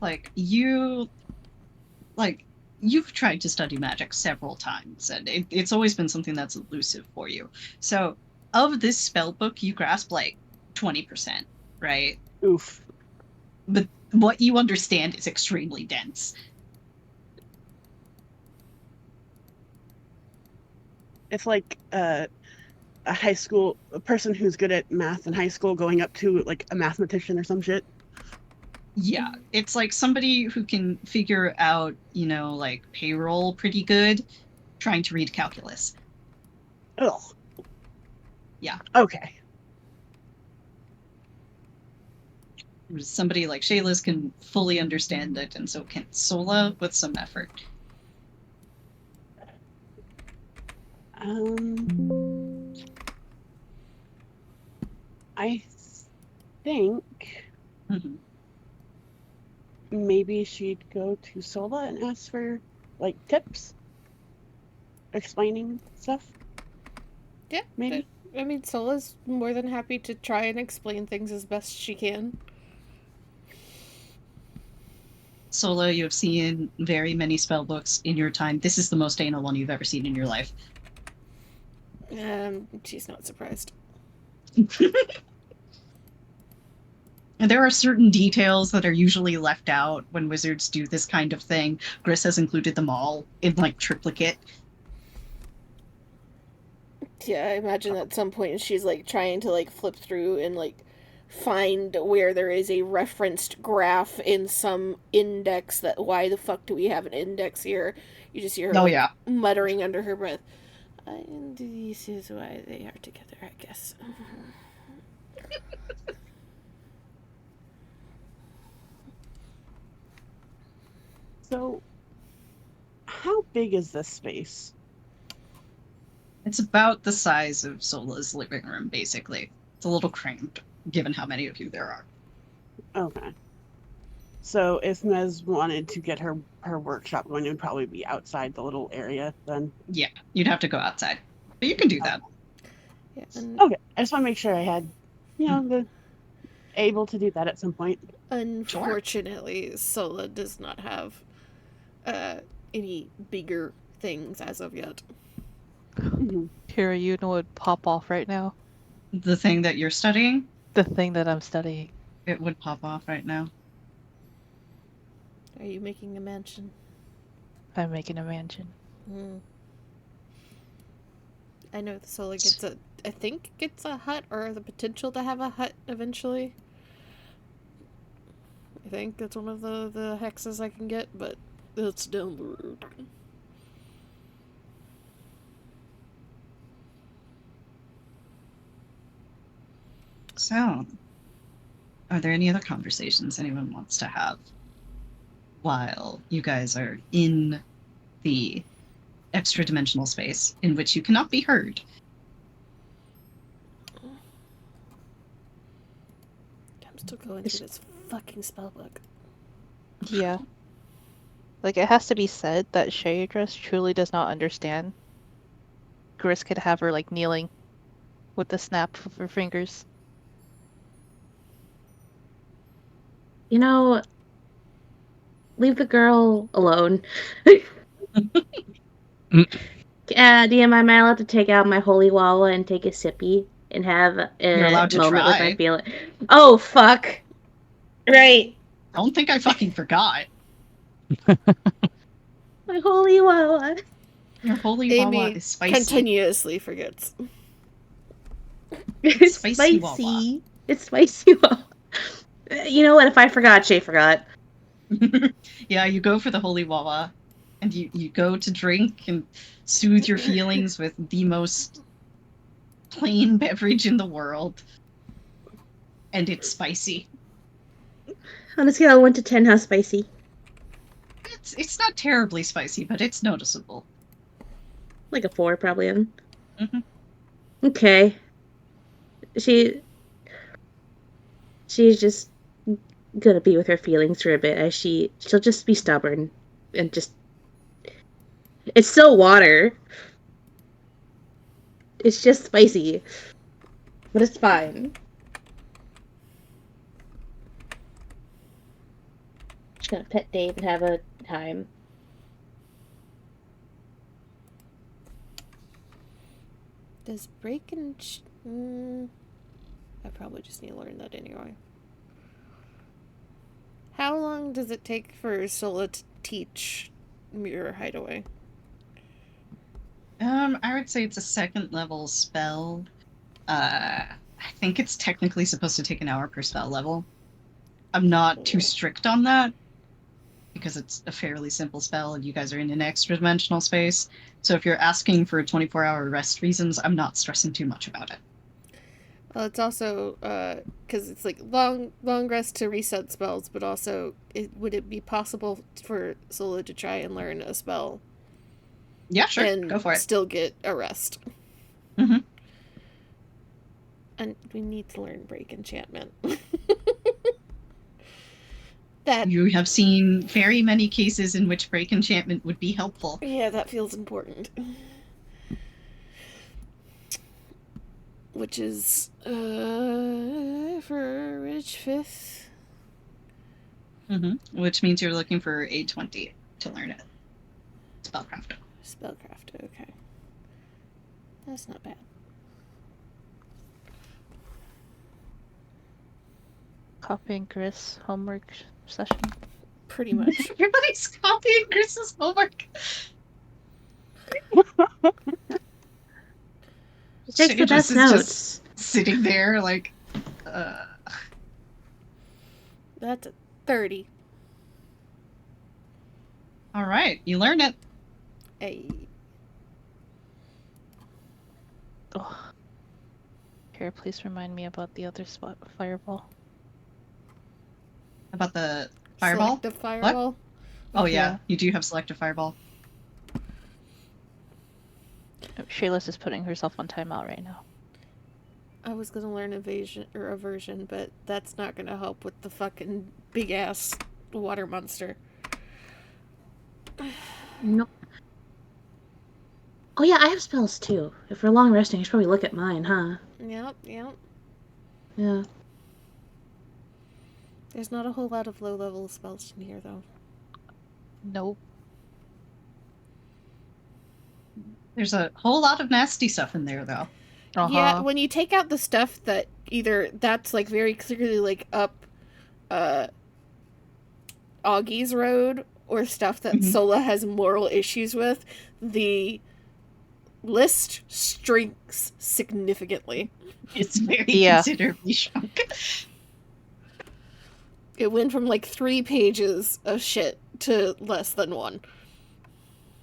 Like you've tried to study magic several times, and it's always been something that's elusive for you. So of this spell book, you grasp like 20%, right?
Oof.
But what you understand is extremely dense.
It's like a person who's good at math in high school going up to like a mathematician or some shit.
Yeah, it's like somebody who can figure out, like payroll pretty good, trying to read calculus.
Ugh.
Yeah.
Okay.
Somebody like Shayla's can fully understand it, and so can Sola with some effort.
I think maybe she'd go to Sola and ask for like tips, explaining stuff.
Yeah,
maybe.
I mean, Sola's more than happy to try and explain things as best she can.
Sola, you have seen very many spell books in your time. This is the most anal one you've ever seen in your life.
She's not surprised.
And there are certain details that are usually left out when wizards do this kind of thing. Gris has included them all in like triplicate.
Yeah, I imagine at some point she's like trying to like flip through and like find where there is a referenced graph in some index that why the fuck do we have an index here? You just hear her muttering under her breath. And this is why they are together, I guess.
So, how big is this space?
It's about the size of Sola's living room, basically. It's a little cramped, given how many of you there are.
Okay. So if Mez wanted to get her workshop going, it would probably be outside the little area then.
Yeah, you'd have to go outside. But you can do that.
Yeah,
okay, I just want to make sure I had, able to do that at some point.
Unfortunately, Sola does not have any bigger things as of yet.
Kira, you know what would pop off right now?
The thing that you're studying?
The thing that I'm studying.
It would pop off right now.
Are you making a mansion?
I'm making a mansion.
I know the Sola gets a hut, or the potential to have a hut eventually. I think that's one of the hexes I can get, but that's down the road.
So, are there any other conversations anyone wants to have while you guys are in the extra-dimensional space in which you cannot be heard?
I'm still going through this fucking spellbook.
Yeah. Like, it has to be said that Shadress truly does not understand. Gris could have her, like, kneeling with the snap of her fingers.
leave the girl alone.
Mm.
DM, am I allowed to take out my holy wawa and take a sippy and have
You're
a
allowed to
moment with
try.
my feeling? Oh, fuck. Right.
Don't think I fucking forgot.
My holy wawa.
Your holy wawa
Amy
is spicy.
continuously forgets.
It's spicy wawa.
It's spicy wawa. You know what? If I forgot, Shay forgot.
Yeah, you go for the holy wawa, and you go to drink and soothe your feelings with the most plain beverage in the world. And it's spicy.
On a scale of 1 to 10, how spicy?
It's not terribly spicy, but it's noticeable.
Like a 4, probably.
Mhm.
Okay. She's just gonna be with her feelings for a bit, as she'll just be stubborn and just. It's still water. It's just spicy, but it's fine. Just gonna pet Dave and have a time.
Does break and... I probably just need to learn that anyway. How long does it take for Sola to teach Mirror Hideaway?
I would say it's a 2nd level spell. I think it's technically supposed to take an hour per spell level. I'm not too strict on that, because it's a fairly simple spell and you guys are in an extra dimensional space. So if you're asking for 24-hour rest reasons, I'm not stressing too much about it.
Well, it's also because it's like long rest to reset spells, but also would it be possible for Sola to try and learn a spell
Yeah, sure.
and
Go for it.
still get a rest?
Mhm.
And we need to learn break enchantment. That
You have seen very many cases in which break enchantment would be helpful.
yeah, that feels important. Which is for which 5th?
Which means you're looking for a 20 to learn it. Spellcraft.
Spellcraft, okay. That's not bad.
Copying Chris homework session.
Pretty much.
Everybody's copying Chris's homework.
She takes the best notes.
Sitting there like,
That's a 30.
all right, you learn it.
Hey.
Oh. Here, please remind me about the other spot fireball.
About the fireball?
Selective fireball?
Oh yeah,
Yeah.
you do have selective fireball.
Shayla's is putting herself on timeout right now.
I was gonna learn evasion or aversion, but that's not gonna help with the fucking big ass water monster.
Nope. Oh yeah, I have spells too. If we're long resting, I should probably look at mine, huh?
Yep.
Yeah.
There's not a whole lot of low level spells in here though.
Nope.
There's a whole lot of nasty stuff in there, though.
Yeah, when you take out the stuff that either that's like very clearly like up Augie's road or stuff that Sola has moral issues with, the list shrinks significantly.
It's very considerably shrunk.
It went from like 3 pages of shit to less than 1.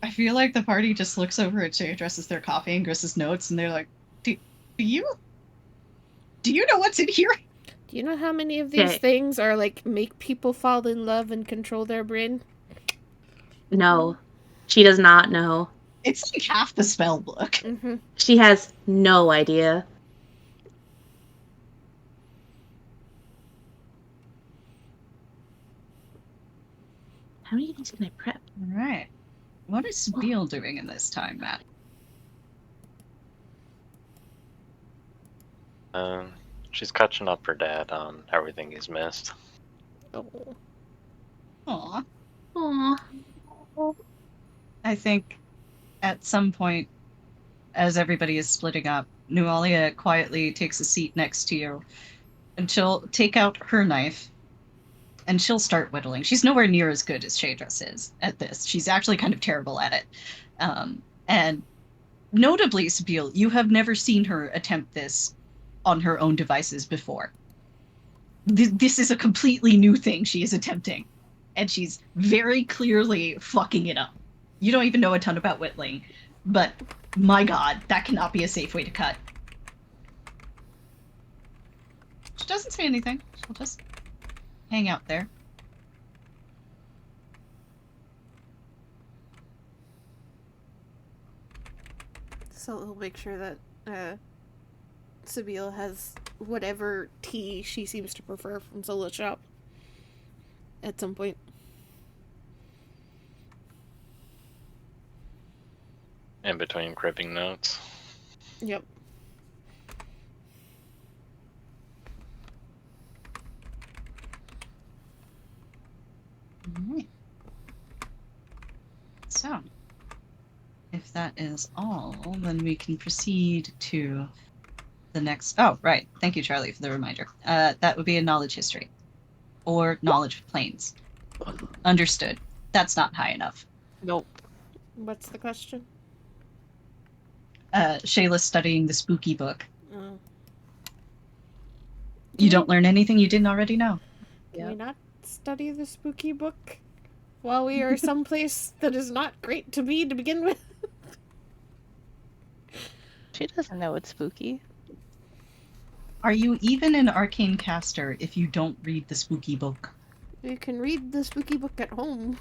I feel like the party just looks over at Shay, addresses their coffee, and Gris's notes, and they're like, do you know what's in here?
Do you know how many of these things are like make people fall in love and control their brain?
No. She does not know.
It's like half the spell book.
Mm-hmm.
She has no idea. How many of these can I prep?
All right. What is Beal doing in this time, Matt?
She's catching up her dad on everything he's missed.
Oh.
Aw. I think at some point, as everybody is splitting up, Nualia quietly takes a seat next to you, and she'll take out her knife, and she'll start whittling. She's nowhere near as good as Shaydress is at this. She's actually kind of terrible at it. And notably, Sabine, you have never seen her attempt this on her own devices before. This is a completely new thing she is attempting, and she's very clearly fucking it up. You don't even know a ton about whittling, but my god, that cannot be a safe way to cut. She doesn't say anything. She'll just hang out there.
So he'll make sure that Sabine has whatever tea she seems to prefer from Solo Shop at some point.
In between cribbing notes.
Yep.
All right. So, if that is all, then we can proceed to the next. Oh, right. Thank you, Charlie, for the reminder. That would be a knowledge history or knowledge of planes. Understood. That's not high enough.
Nope.
What's the question?
Shayla's studying the spooky book.
Oh.
You don't learn anything you didn't already know.
Can we not study the spooky book while we are someplace that is not great to be to begin with?
She doesn't know it's spooky.
Are you even an arcane caster if you don't read the spooky book?
You can read the spooky book at home.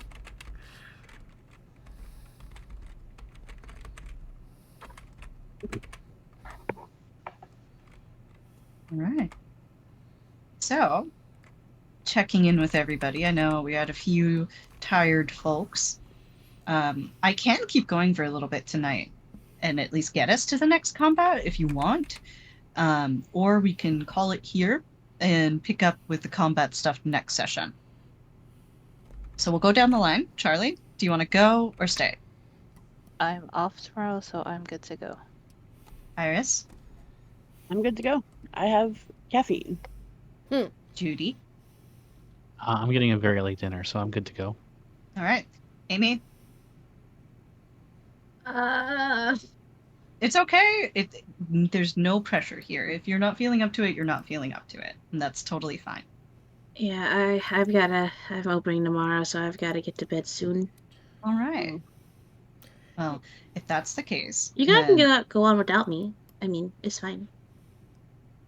All right. So, checking in with everybody. I know we had a few tired folks. I can keep going for a little bit tonight and at least get us to the next combat if you want. Or we can call it here and pick up with the combat stuff next session. So we'll go down the line. Charlie, do you want to go or stay?
I'm off tomorrow, so I'm good to go.
Iris?
I'm good to go. I have caffeine.
Judy?
I'm getting a very late dinner, so I'm good to go.
All right. Amy? It's okay. There's no pressure here. If you're not feeling up to it, you're not feeling up to it. And that's totally fine.
Yeah, I'm opening tomorrow, so I've got to get to bed soon.
All right. Well, if that's the case,
You guys
then-
can go on without me. I mean, it's fine.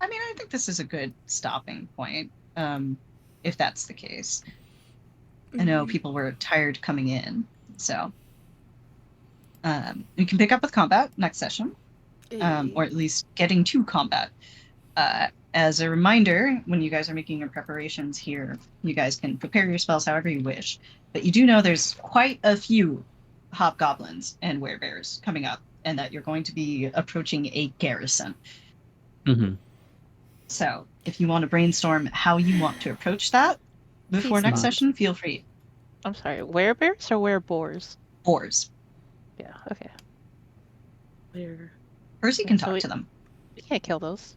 I mean, I think this is a good stopping point, if that's the case. I know people were tired coming in, so we can pick up with combat next session, or at least getting to combat. As a reminder, when you guys are making your preparations here, you guys can prepare your spells however you wish, but you do know there's quite a few hobgoblins and werebears coming up, and that you're going to be approaching a garrison.
Mm-hmm.
So, if you want to brainstorm how you want to approach that before
Peace
next
out.
session, feel free.
I'm sorry, werebears or wereboars?
Boars.
Yeah, okay.
Where?
Percy can
So
talk
we-
to them.
We can't kill those.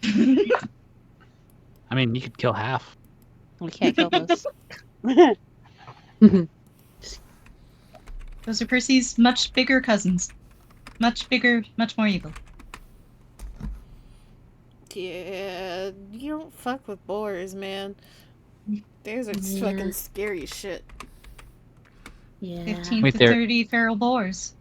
I mean, you could kill half.
We can't kill those.
Those are Percy's much bigger cousins. Much bigger, much more evil.
Yeah, you don't fuck with boars, man. Those are
Yeah.
fucking scary shit.
Yeah.
15
Wait,
to
there-
30 feral boars.